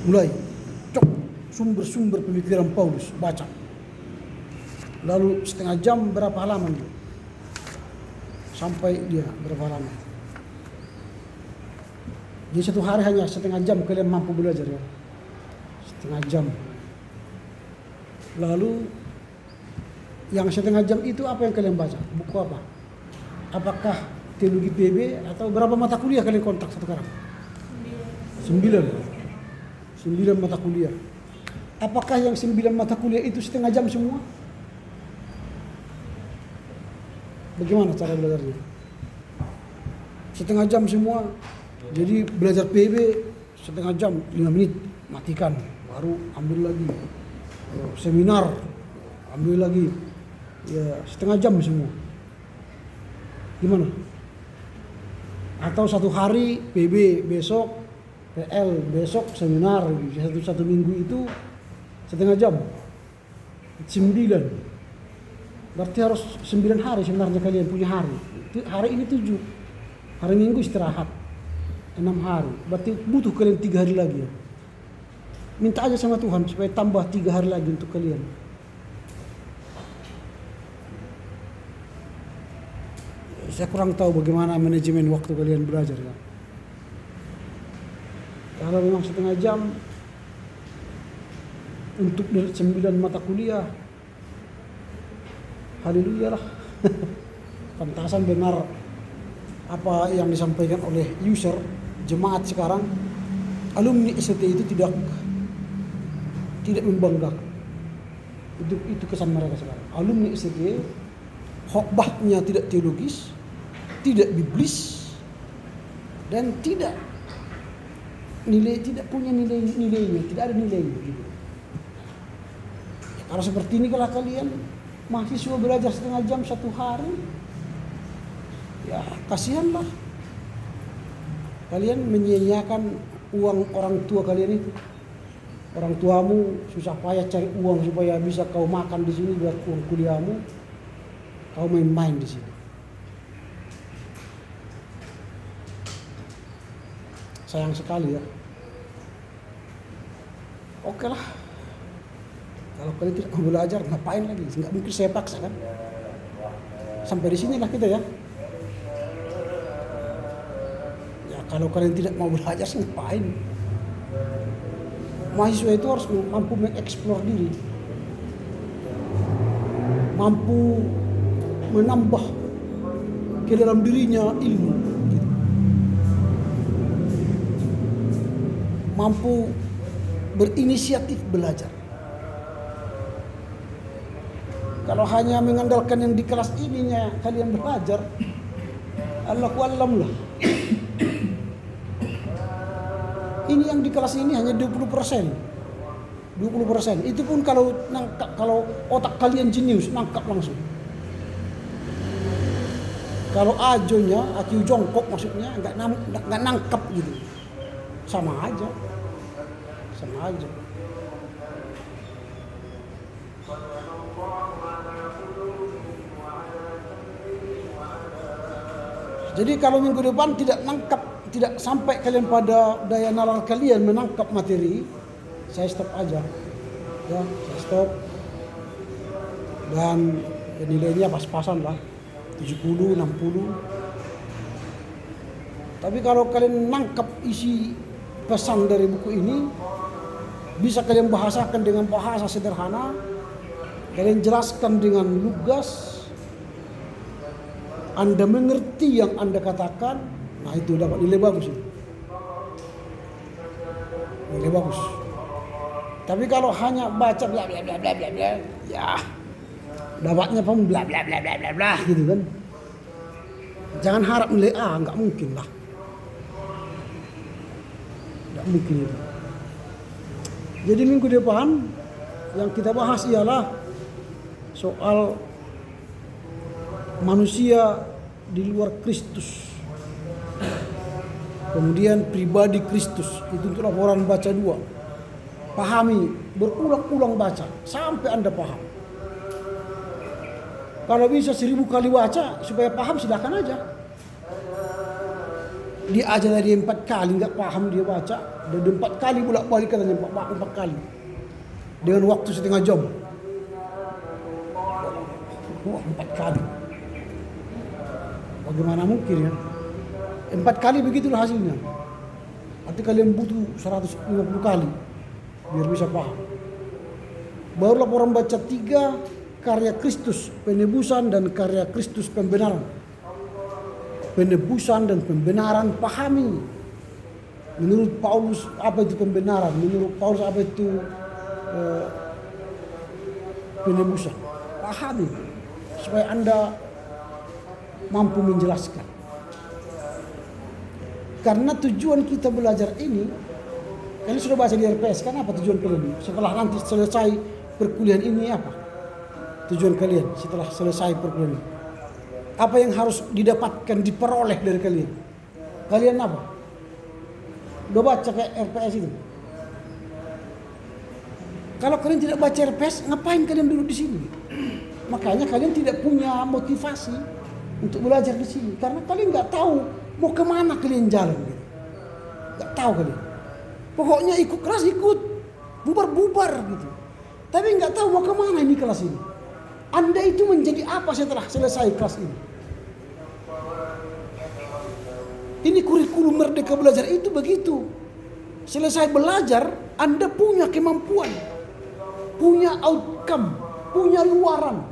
Mulai. Cok. Sumber-sumber pemikiran Paulus. Baca. Lalu setengah jam berapa halaman? Sampai dia berapa halaman? Jadi satu hari hanya setengah jam kalian mampu belajar ya. Setengah jam. Lalu yang setengah jam itu apa yang kalian baca? Buku apa? Apakah teologi PB atau berapa mata kuliah kalian kontak sekarang? 9. 9 9 mata kuliah. Apakah yang 9 mata kuliah itu setengah jam semua? Bagaimana cara belajarnya? Setengah jam semua. Jadi belajar PB setengah jam, 5 menit, matikan, baru ambil lagi. Seminar, ambil lagi. Ya, setengah jam semua. Gimana? Atau satu hari PB, besok PL, besok seminar, satu minggu itu setengah jam, 9. Berarti harus 9 hari sebenarnya kalian punya hari. Hari ini 7, hari Minggu istirahat 6 hari. Berarti butuh kalian 3 hari lagi ya. Minta aja sama Tuhan supaya tambah 3 hari lagi untuk kalian. Saya kurang tahu bagaimana manajemen waktu kalian belajar ya. Kalau memang setengah jam untuk 9 mata kuliah, haleluya lah. Pantasan benar apa yang disampaikan oleh user jemaat sekarang. Alumni ST itu tidak membanggakan. Itu kesan mereka sekarang. Alumni ST khotbahnya tidak teologis, tidak biblis, dan tidak punya nilainya, tidak ada nilainya gitu. Kalau seperti ini kalau kalian mahasiswa belajar setengah jam 1 hari, ya kasihanlah. Kalian menyia-nyiakan uang orang tua kalian itu. Orang tuamu susah payah cari uang supaya bisa kau makan di sini buat uang kuliahmu. Kau main-main di sini. Sayang sekali ya. Oke lah. Kalau kalian tidak mau belajar, ngapain lagi? Nggak mungkin saya paksa kan. Sampai di sinilah kita ya. Ya kalau kalian tidak mau belajar, ngapain? Mahasiswa itu harus mampu mengeksplor diri. Mampu menambah ke dalam dirinya ilmu. Gitu. Mampu berinisiatif belajar. Kalau hanya mengandalkan yang di kelas ininya kalian belajar, Allahu a'lam lah. Ini yang di kelas ini hanya 20%. 20%. Itu pun kalau otak kalian jenius, nangkap langsung. Kalau ajonya, akiu jongkok maksudnya nggak nangkap gitu. Sama aja. Jadi kalau minggu depan tidak sampai kalian pada daya nalar kalian menangkap materi, saya stop aja. Ya, saya stop. Dan nilainya pas-pasan lah. 70, 60. Tapi kalau kalian nangkap isi pesan dari buku ini, bisa kalian bahasakan dengan bahasa sederhana, kalian jelaskan dengan lugas, Anda mengerti yang Anda katakan, nah itu dapat nilai bagus itu. Nilai bagus. Tapi kalau hanya baca bla bla bla bla bla bla, ya dapatnya pun bla bla bla bla bla bla gitu kan. Jangan harap nilai A, nggak mungkin lah. Nggak mungkin itu. Jadi minggu depan yang kita bahas ialah soal manusia di luar Kristus. Kemudian pribadi Kristus. Itu untuk laporan baca 2. Pahami, berulang-ulang baca sampai Anda paham. Kalau bisa 1000 kali baca supaya paham, silakan aja. Dia aja dari 4 kali nggak paham dia baca, dan 4 kali bolak-balik katanya 4 kali dengan waktu setengah jam. 4 kali. Bagaimana mungkin ya? 4 kali begitulah hasilnya. Arti kalian butuh 150 kali biar bisa paham. Baru laporan baca 3, karya Kristus penebusan dan karya Kristus pembenaran. Penebusan dan pembenaran pahami. Menurut Paulus apa itu pembenaran? Menurut Paulus apa itu penebusan? Pahami supaya Anda mampu menjelaskan. Karena tujuan kita belajar ini, kalian sudah baca di RPS kan, apa tujuan kalian? Setelah nanti selesai perkuliahan ini apa? Tujuan kalian setelah selesai perkuliahan ini? Apa yang harus didapatkan, diperoleh dari kalian? Kalian apa? Udah baca kayak RPS itu? Kalau kalian tidak baca RPS, ngapain kalian duduk di sini? Makanya kalian tidak punya motivasi untuk belajar di sini, karena kalian nggak tahu mau kemana kalian jalan. Nggak tahu kalian. Pokoknya ikut kelas ikut, bubar gitu. Tapi nggak tahu mau kemana ini kelas ini. Anda itu menjadi apa setelah selesai kelas ini? Ini kurikulum Merdeka Belajar itu begitu. Selesai belajar, Anda punya kemampuan, punya outcome, punya luaran.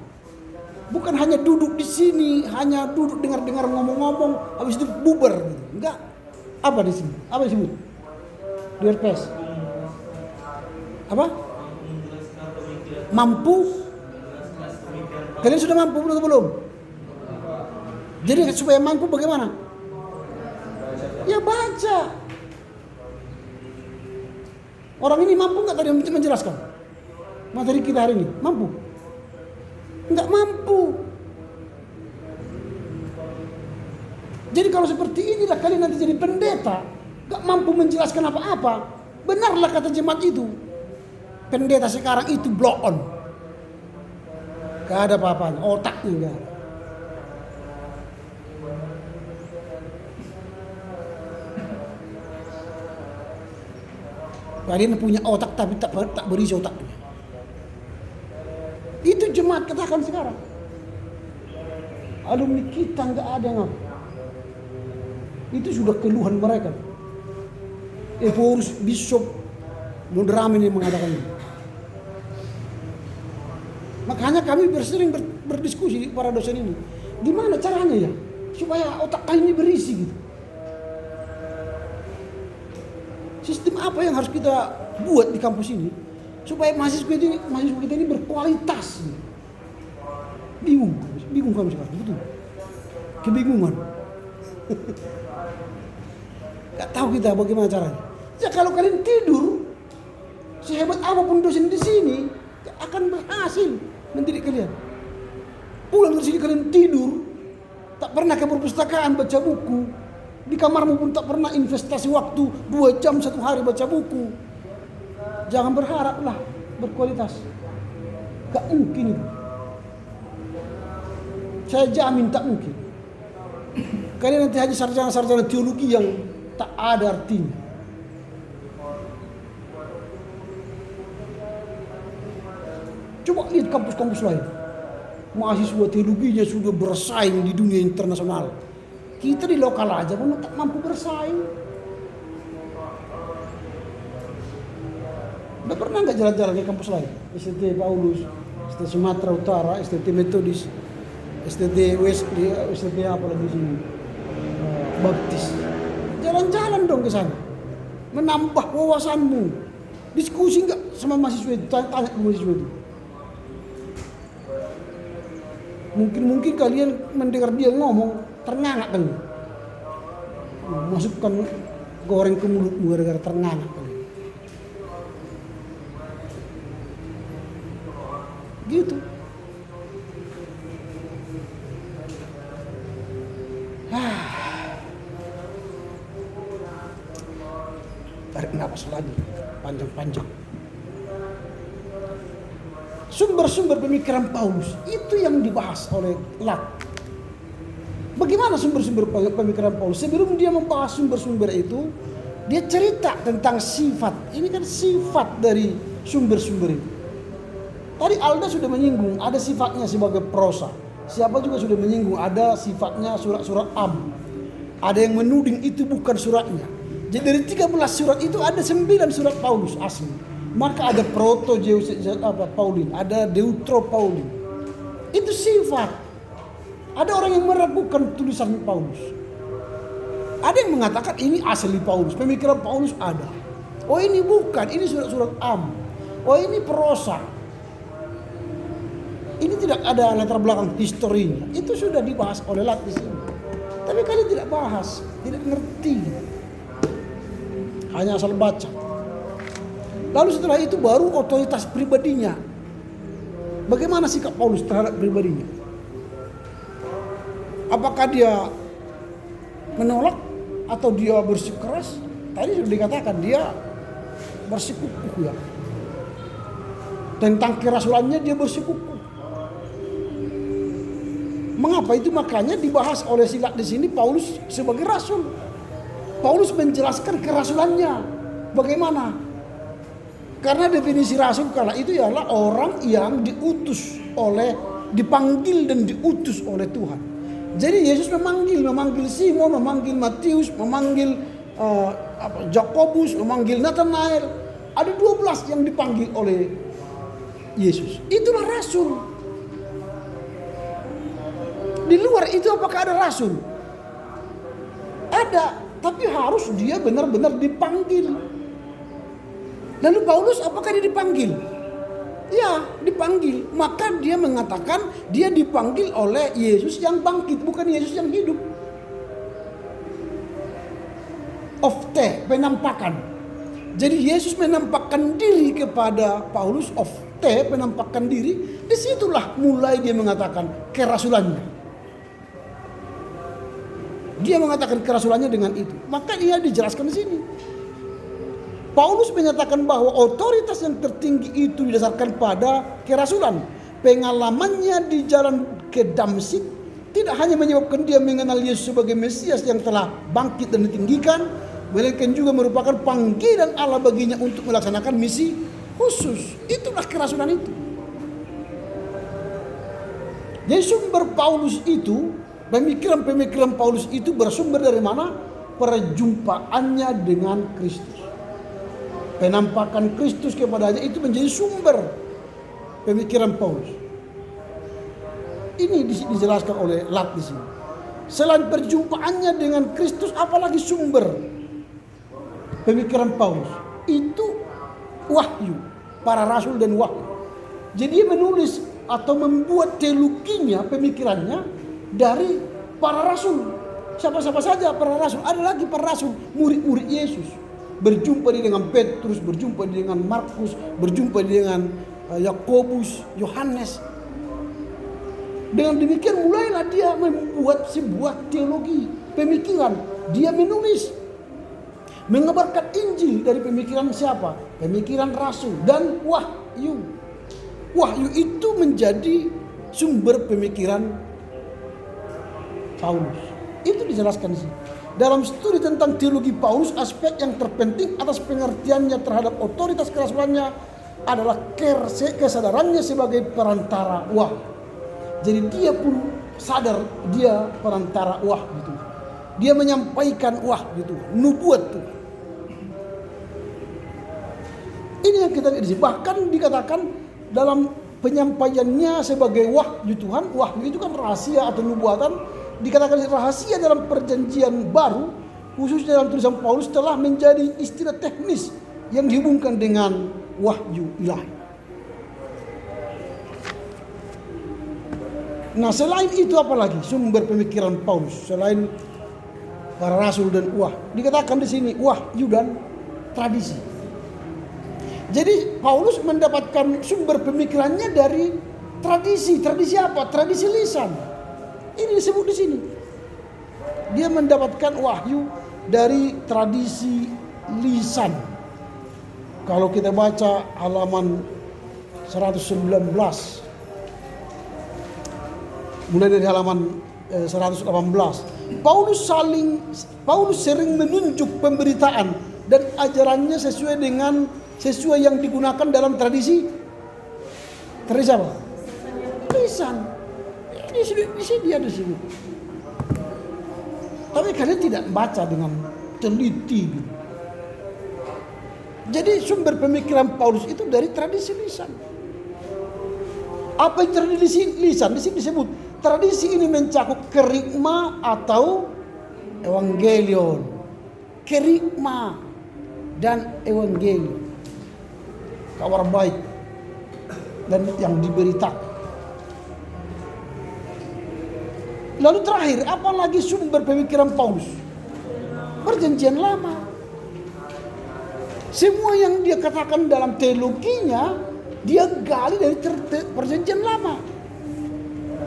Bukan hanya duduk di sini, hanya duduk dengar-dengar ngomong-ngomong, habis itu bubar gitu. Enggak. Apa di sini? Apa disebut? Di RPS. Apa? Mampu? Kalian sudah mampu atau belum? Jadi supaya mampu bagaimana? Ya baca. Orang ini mampu nggak tadi menjelaskan materi kita hari ini? Mampu? Nggak mampu. Jadi kalau seperti inilah kalian nanti jadi pendeta, nggak mampu menjelaskan apa-apa. Benarlah kata jemaat itu. Pendeta sekarang itu blow on. Gak ada apa-apanya, otaknya nggak ada. Kalian punya otak tapi tak berisi otaknya. Itu jemaat katakan sekarang. Alumni kita nggak ada yang apa. Itu sudah keluhan mereka. Evorus Bishop Mudramin yang mengatakan ini. Makanya kami sering berdiskusi para dosen ini. Gimana caranya ya supaya otak kalian ini berisi gitu. Sistem apa yang harus kita buat di kampus ini supaya mahasiswa kita ini berkualitas? Bingung kami sekarang, betul. Kebingungan. Gak tahu kita bagaimana caranya. Ya kalau kalian tidur, sehebat apapun dosen di sini gak akan berhasil mendidik kalian. Pulang dari sini kalian tidur, tak pernah ke perpustakaan baca buku. Di kamarmu pun tak pernah investasi waktu 2 jam 1 hari baca buku. Jangan berharaplah berkualitas. Gak mungkin itu. Saya jamin tak mungkin. Kalian nanti hanya sarjana-sarjana teologi yang tak ada artinya. Coba lihat kampus-kampus lain. Mahasiswa teologinya sudah bersaing di dunia internasional. Kita di lokal aja pun tak mampu bersaing. Udah pernah nggak jalan-jalan ke kampus lain? STT Paulus, STT Sumatera Utara, STT Metodis, STT West, STT apa lagi sini? Baptis. Jalan-jalan dong ke sana. Menambah wawasanmu. Diskusi nggak sama mahasiswa itu? Tanya ke mahasiswa itu. Mungkin kalian mendengar dia ngomong terngangak kan? Masukkan goreng ke mulutmu gara-gara terngangak kan? Gitu. Tarik nafas lagi panjang-panjang. Sumber-sumber pemikiran Paulus itu yang dibahas oleh Lak. Bagaimana sumber-sumber pemikiran Paulus? Sebelum dia membahas sumber-sumber itu, dia cerita tentang sifat. Ini kan sifat dari sumber-sumber itu. Tadi Alda sudah menyinggung, ada sifatnya sebagai prosa. Siapa juga sudah menyinggung, ada sifatnya surat-surat am. Ada yang menuding itu bukan suratnya. Jadi dari 13 surat itu ada 9 surat Paulus asli. Maka ada proto Paulin, ada deutro Paulin. Itu sifat. Ada orang yang meragukan tulisan Paulus. Ada yang mengatakan ini asli Paulus, pemikiran Paulus ada. Oh ini bukan, ini surat-surat am. Oh ini prosa. Ini tidak ada latar belakang historinya. Itu sudah dibahas oleh Lat di sini. Tapi kalian tidak bahas, tidak ngerti. Hanya asal baca. Lalu setelah itu baru otoritas pribadinya. Bagaimana sikap Paulus terhadap pribadinya? Apakah dia menolak atau dia bersikeras? Tadi sudah dikatakan dia bersikukuh ya. Tentang kerasulannya dia bersikukuh. Mengapa itu? Makanya dibahas oleh Silat di sini Paulus sebagai rasul. Paulus menjelaskan kerasulannya. Bagaimana? Karena definisi rasul kala itu ialah orang yang dipanggil dan diutus oleh Tuhan. Jadi Yesus memanggil Simon, memanggil Matius, memanggil Jakobus, memanggil Nathanael. Ada 12 yang dipanggil oleh Yesus. Itulah rasul. Di luar itu apakah ada rasul? Ada, tapi harus dia benar-benar dipanggil. Lalu Paulus apakah dia dipanggil? Ya, dipanggil. Maka dia mengatakan dia dipanggil oleh Yesus yang bangkit, bukan Yesus yang hidup. Ofte, penampakan. Jadi Yesus menampakkan diri kepada Paulus, ofte, penampakkan diri. Disitulah mulai dia mengatakan kerasulannya. Dia mengatakan kerasulannya dengan itu. Maka dia dijelaskan di sini. Paulus menyatakan bahwa otoritas yang tertinggi itu didasarkan pada kerasulan. Pengalamannya di jalan ke Damsyik tidak hanya menyebabkan dia mengenal Yesus sebagai Mesias yang telah bangkit dan ditinggikan, melainkan juga merupakan panggilan Allah baginya untuk melaksanakan misi khusus. Itulah kerasulan itu. Jadi sumber Paulus itu, pemikiran-pemikiran Paulus itu bersumber dari mana? Perjumpaannya dengan Kristus. Penampakan Kristus kepadanya itu menjadi sumber pemikiran Paulus. Ini dijelaskan oleh Lat di sini. Selain perjumpaannya dengan Kristus, apalagi sumber pemikiran Paulus? Itu wahyu, para rasul dan wahyu. Jadi dia menulis atau membuat teologinya, pemikirannya dari para rasul. Siapa-siapa saja para rasul. Ada lagi para rasul, murid-murid Yesus. Berjumpa dengan Petrus, berjumpa dengan Markus, berjumpa dengan Yakobus, Yohanes. Dengan demikian mulailah dia membuat sebuah teologi, pemikiran. Dia menulis, mengabarkan Injil dari pemikiran siapa? Pemikiran rasul dan wahyu. Wahyu itu menjadi sumber pemikiran Paulus. Itu dijelaskan di sini. Dalam studi tentang teologi Paulus, aspek yang terpenting atas pengertiannya terhadap otoritas kerasulannya adalah kesadarannya sebagai perantara wahyu. Jadi dia pun sadar dia perantara wahyu itu. Dia menyampaikan wahyu itu, nubuat itu. Ini yang kita lihat di sini. Bahkan dikatakan dalam penyampaiannya sebagai wahyu Tuhan, wahyu itu kan rahasia atau nubuatan. Dikatakan rahasia dalam perjanjian baru, khususnya dalam tulisan Paulus, telah menjadi istilah teknis yang dihubungkan dengan wahyu ilahi. Nah, selain itu apalagi sumber pemikiran Paulus selain para rasul dan dikatakan di sini wahyu dan tradisi. Jadi Paulus mendapatkan sumber pemikirannya dari tradisi. Tradisi apa? Tradisi lisan. Ini disebut di sini. Dia mendapatkan wahyu dari tradisi lisan. Kalau kita baca halaman 119, mulai dari halaman 118, Paulus sering menunjuk pemberitaan dan ajarannya sesuai yang digunakan dalam tradisi apa? Lisan. Di sini. Tapi kalian tidak baca dengan teliti. Jadi sumber pemikiran Paulus itu dari tradisi lisan. Apa yang tradisi lisan? Di sini disebut tradisi ini mencakup kerigma atau evangelion, kerigma dan evangelion, kabar baik dan yang diberitakan. Lalu terakhir, apalagi sumber pemikiran Paulus? Perjanjian Lama. Semua yang dia katakan dalam teologinya, dia gali dari Perjanjian Lama.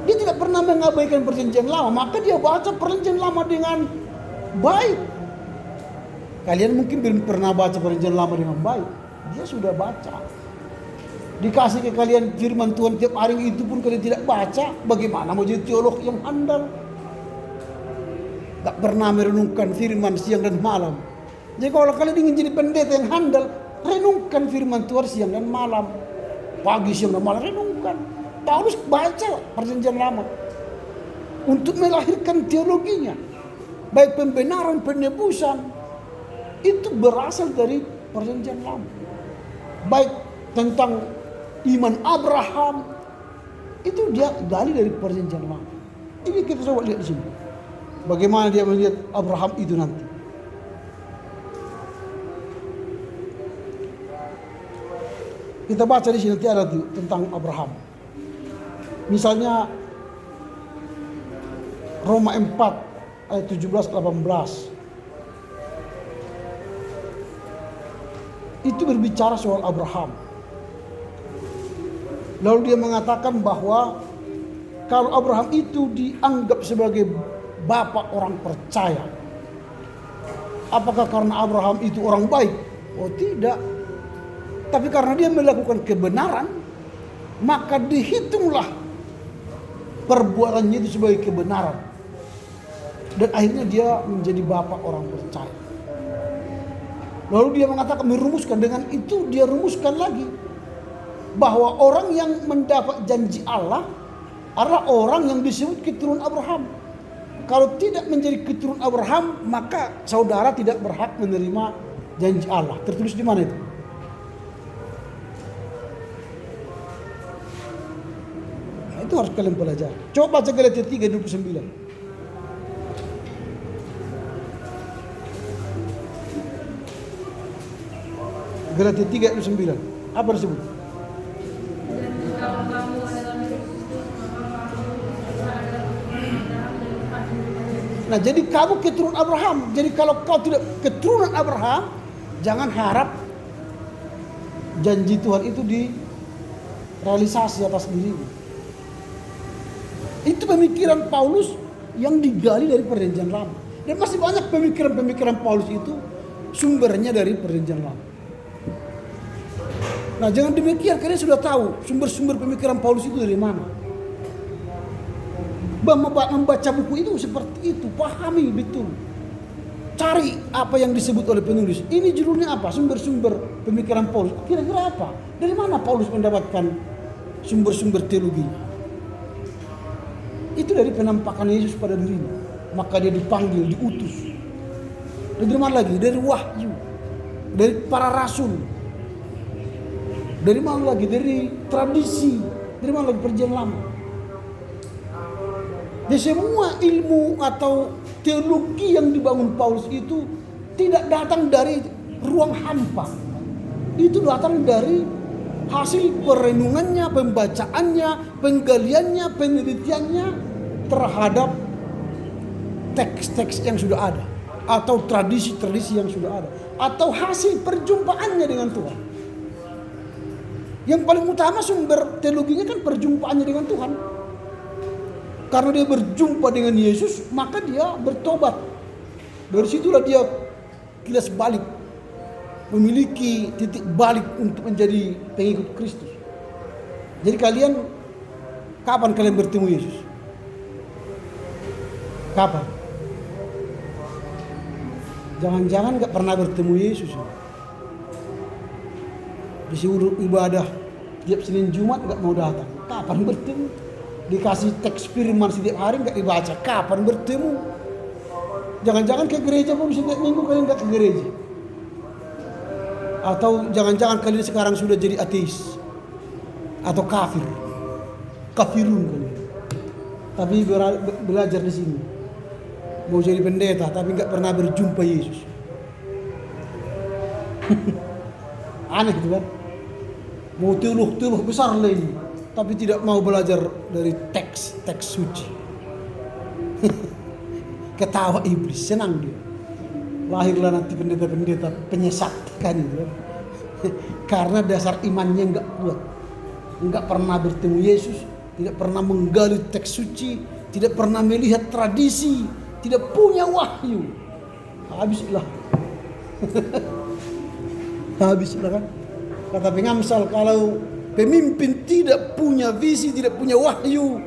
Dia tidak pernah mengabaikan Perjanjian Lama, maka dia baca Perjanjian Lama dengan baik. Kalian mungkin belum pernah baca Perjanjian Lama dengan baik. Dia sudah baca. Dikasih ke kalian firman Tuhan tiap hari itu pun kalian tidak baca, bagaimana mau jadi teolog yang handal? Tak pernah merenungkan firman siang dan malam. Jadi kalau kalian ingin jadi pendeta yang handal, renungkan firman Tuhan siang dan malam. Pagi, siang dan malam renungkan. Paulus baca Perjanjian Lama untuk melahirkan teologinya. Baik pembenaran, penebusan itu berasal dari Perjanjian Lama. Baik tentang iman Abraham itu dia gali dari Perjanjian Lama. Ini kita coba lihat di sini. Bagaimana dia melihat Abraham itu nanti. Kita baca di sini nanti ada tentang Abraham. Misalnya Roma 4 ayat 17-18. Itu berbicara soal Abraham. Lalu dia mengatakan bahwa kalau Abraham itu dianggap sebagai bapak orang percaya, apakah karena Abraham itu orang baik? Oh tidak. Tapi karena dia melakukan kebenaran, maka dihitunglah perbuatannya itu sebagai kebenaran. Dan akhirnya dia menjadi bapak orang percaya. Lalu dia mengatakan, merumuskan, dengan itu dia rumuskan lagi bahwa orang yang mendapat janji Allah adalah orang yang disebut keturunan Abraham. Kalau tidak menjadi keturunan Abraham, maka saudara tidak berhak menerima janji Allah. Tertulis di mana itu? Nah, itu harus kalian pelajari. Coba baca Galatia 3:29. Galatia 3:29. Apa disebut? Nah, jadi kamu keturunan Abraham. Jadi kalau kau tidak keturunan Abraham, jangan harap janji Tuhan itu direalisasi atas dirimu. Itu pemikiran Paulus yang digali dari Perjanjian Lama. Dan masih banyak pemikiran-pemikiran Paulus itu sumbernya dari Perjanjian Lama. Nah, jangan demikian, kalian sudah tahu sumber-sumber pemikiran Paulus itu dari mana. Membaca buku itu seperti itu, pahami betul. Cari apa yang disebut oleh penulis. Ini judulnya apa? Sumber-sumber pemikiran Paulus. Kira-kira apa? Dari mana Paulus mendapatkan sumber-sumber teologinya? Itu dari penampakan Yesus pada dirinya. Maka dia dipanggil, diutus. Dari mana lagi? Dari wahyu. Dari para rasul. Dari mana lagi? Dari tradisi. Dari mana lagi? Perjanjian Lama. Di semua ilmu atau teologi yang dibangun Paulus itu tidak datang dari ruang hampa. Itu datang dari hasil perenungannya, pembacaannya, penggaliannya, penelitiannya terhadap teks-teks yang sudah ada, atau tradisi-tradisi yang sudah ada, atau hasil perjumpaannya dengan Tuhan. Yang paling utama sumber teologinya kan perjumpaannya dengan Tuhan. Karena dia berjumpa dengan Yesus, maka dia bertobat. Dari situlah dia kilas balik, memiliki titik balik untuk menjadi pengikut Kristus. Jadi kalian, kapan kalian bertemu Yesus? Kapan? Jangan-jangan gak pernah bertemu Yesus. Disuruh ibadah tiap Senin Jumat gak mau datang. Kapan bertemu? Dikasih teks firman setiap hari nggak dibaca, kapan bertemu? Jangan-jangan ke gereja pun setiap minggu kalian nggak ke gereja. Atau jangan-jangan kalian sekarang sudah jadi ateis atau kafirun kalian. Tapi belajar di sini. mau jadi pendeta tapi nggak pernah berjumpa Yesus. Aneh itu kan. Mau teolog besar lain, tapi tidak mau belajar dari teks suci. Ketawa iblis, senang dia. Lahirlah nanti pendeta-pendeta penyesat kan itu. Karena dasar imannya nggak kuat, nggak pernah bertemu Yesus, tidak pernah menggali teks suci, tidak pernah melihat tradisi, tidak punya wahyu. Habislah. Habislah kan. Kata pengamsal, kalau pemimpin tidak punya visi, tidak punya wahyu,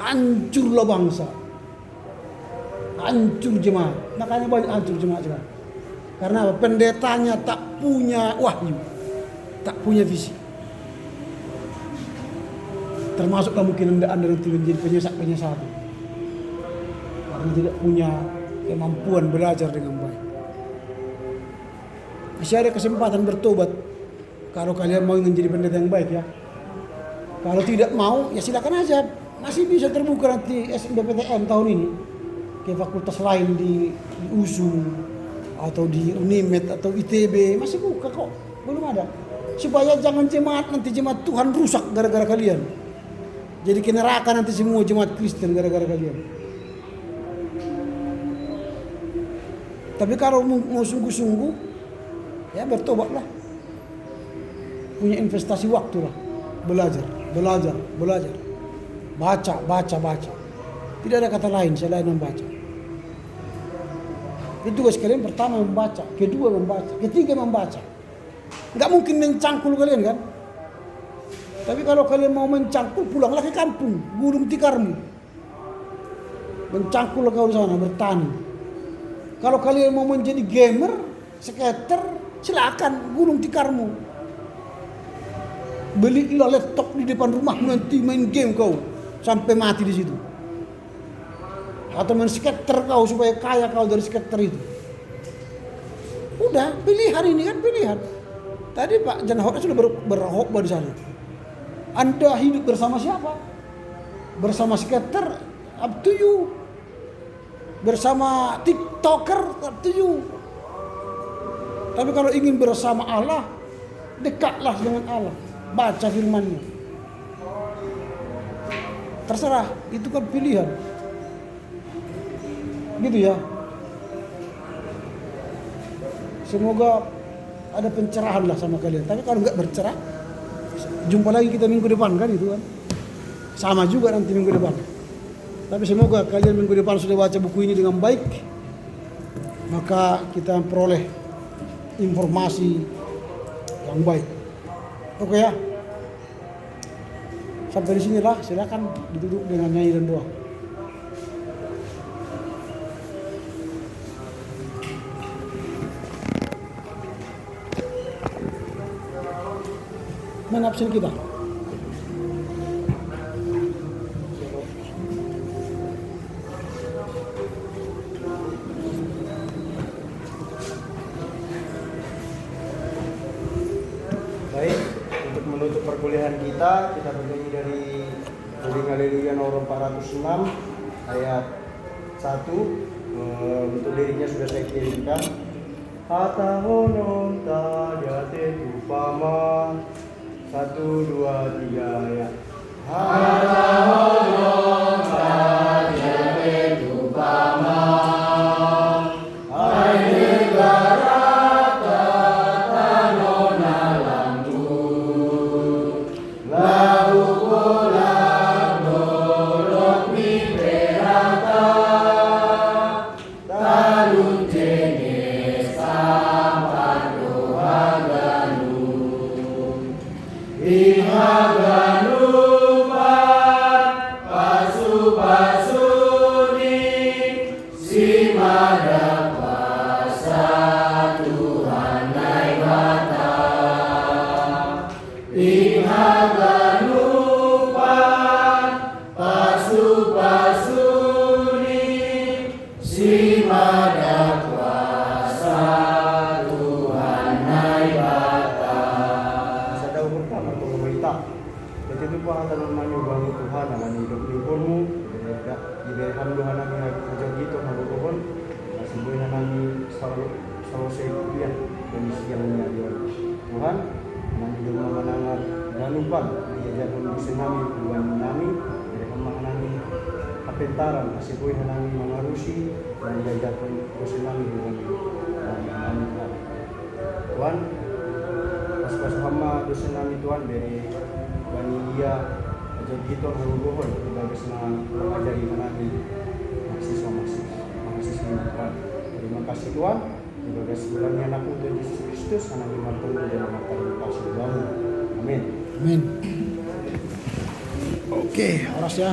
hancurlah bangsa, hancur jemaat. Makanya banyak hancur jemaat sekarang. Karena apa? Pendetanya tak punya wahyu, tak punya visi. Termasuklah mungkin Anda nanti menjadi penyesat. Karena tidak punya kemampuan belajar dengan baik. Masih ada kesempatan bertobat. Kalau kalian mau menjadi pendeta yang baik ya. Kalau tidak mau ya silakan aja. Masih bisa terbuka nanti SNBPTN tahun ini ke fakultas lain di USU atau di Unimed atau ITB, masih buka kok. Belum ada. Supaya jangan nanti jemaat Tuhan rusak gara-gara kalian. Jadi ke neraka nanti semua jemaat Kristen gara-gara kalian. Tapi kalau mau sungguh-sungguh ya bertobatlah. Punya investasi waktu lah, belajar. Baca. Tidak ada kata lain selain membaca. Itu tugas kalian, pertama membaca, kedua membaca, ketiga membaca. Nggak mungkin mencangkul kalian kan? Tapi kalau kalian mau mencangkul, pulanglah ke kampung, gulung tikarmu. Mencangkul kau di sana, bertani. Kalau kalian mau menjadi gamer, skater, silakan gulung tikarmu. Belilah laptop di depan rumahmu, nanti main game kau sampai mati di situ. Atau main skater kau supaya kaya kau dari skater itu. Udah, pilihan ini kan pilihan. Tadi Pak Janahot sudah berkhotbah di sana. Anda hidup bersama siapa? Bersama skater, up to you. Bersama TikToker, up to you. Tapi kalau ingin bersama Allah, dekatlah dengan Allah. Baca firman-Nya. Terserah, itu kan pilihan. Gitu ya. Semoga ada pencerahan lah sama kalian. Tapi kalau nggak bercerah, jumpa lagi kita minggu depan kan itu kan. Sama juga nanti minggu depan. Tapi semoga kalian minggu depan sudah baca buku ini dengan baik. Maka kita peroleh informasi yang baik. Oke ya. Sampai di sinilah, silakan ditutup dengan nyanyi dan doa. Mana absen kita? Baik, untuk menutup perkuliahan kita bernyanyi dari Haleluya nomor 406 ayat 1. Untuk liriknya sudah saya kirimkan. Hata honon tadate upama 1, 2, 3 ya. Hata honon tadate upama ya diberi hamdu hanami ajar gitu habu pohon sebuah hanami selalu sekian dan siangnya dia Tuhan nanti juga menangan dan lupa diajarkan dosen nami bukan nami dari hanami kapentaran sebuah hanami mengarusi dan diajarkan dosen nami bukan nami Tuhan pas hamba dosen nami Tuhan dari bani dia ajar gitu habu pohon sebagai senang mengajari hanami mahasiswa Tuhan. Terima kasih Tuhan. Sebagai sebenarnya anakmu Tuhan Yesus Kristus, anak iman Tuhan dan anak kasih Tuhan. Amin. Amin. Oke, oras ya.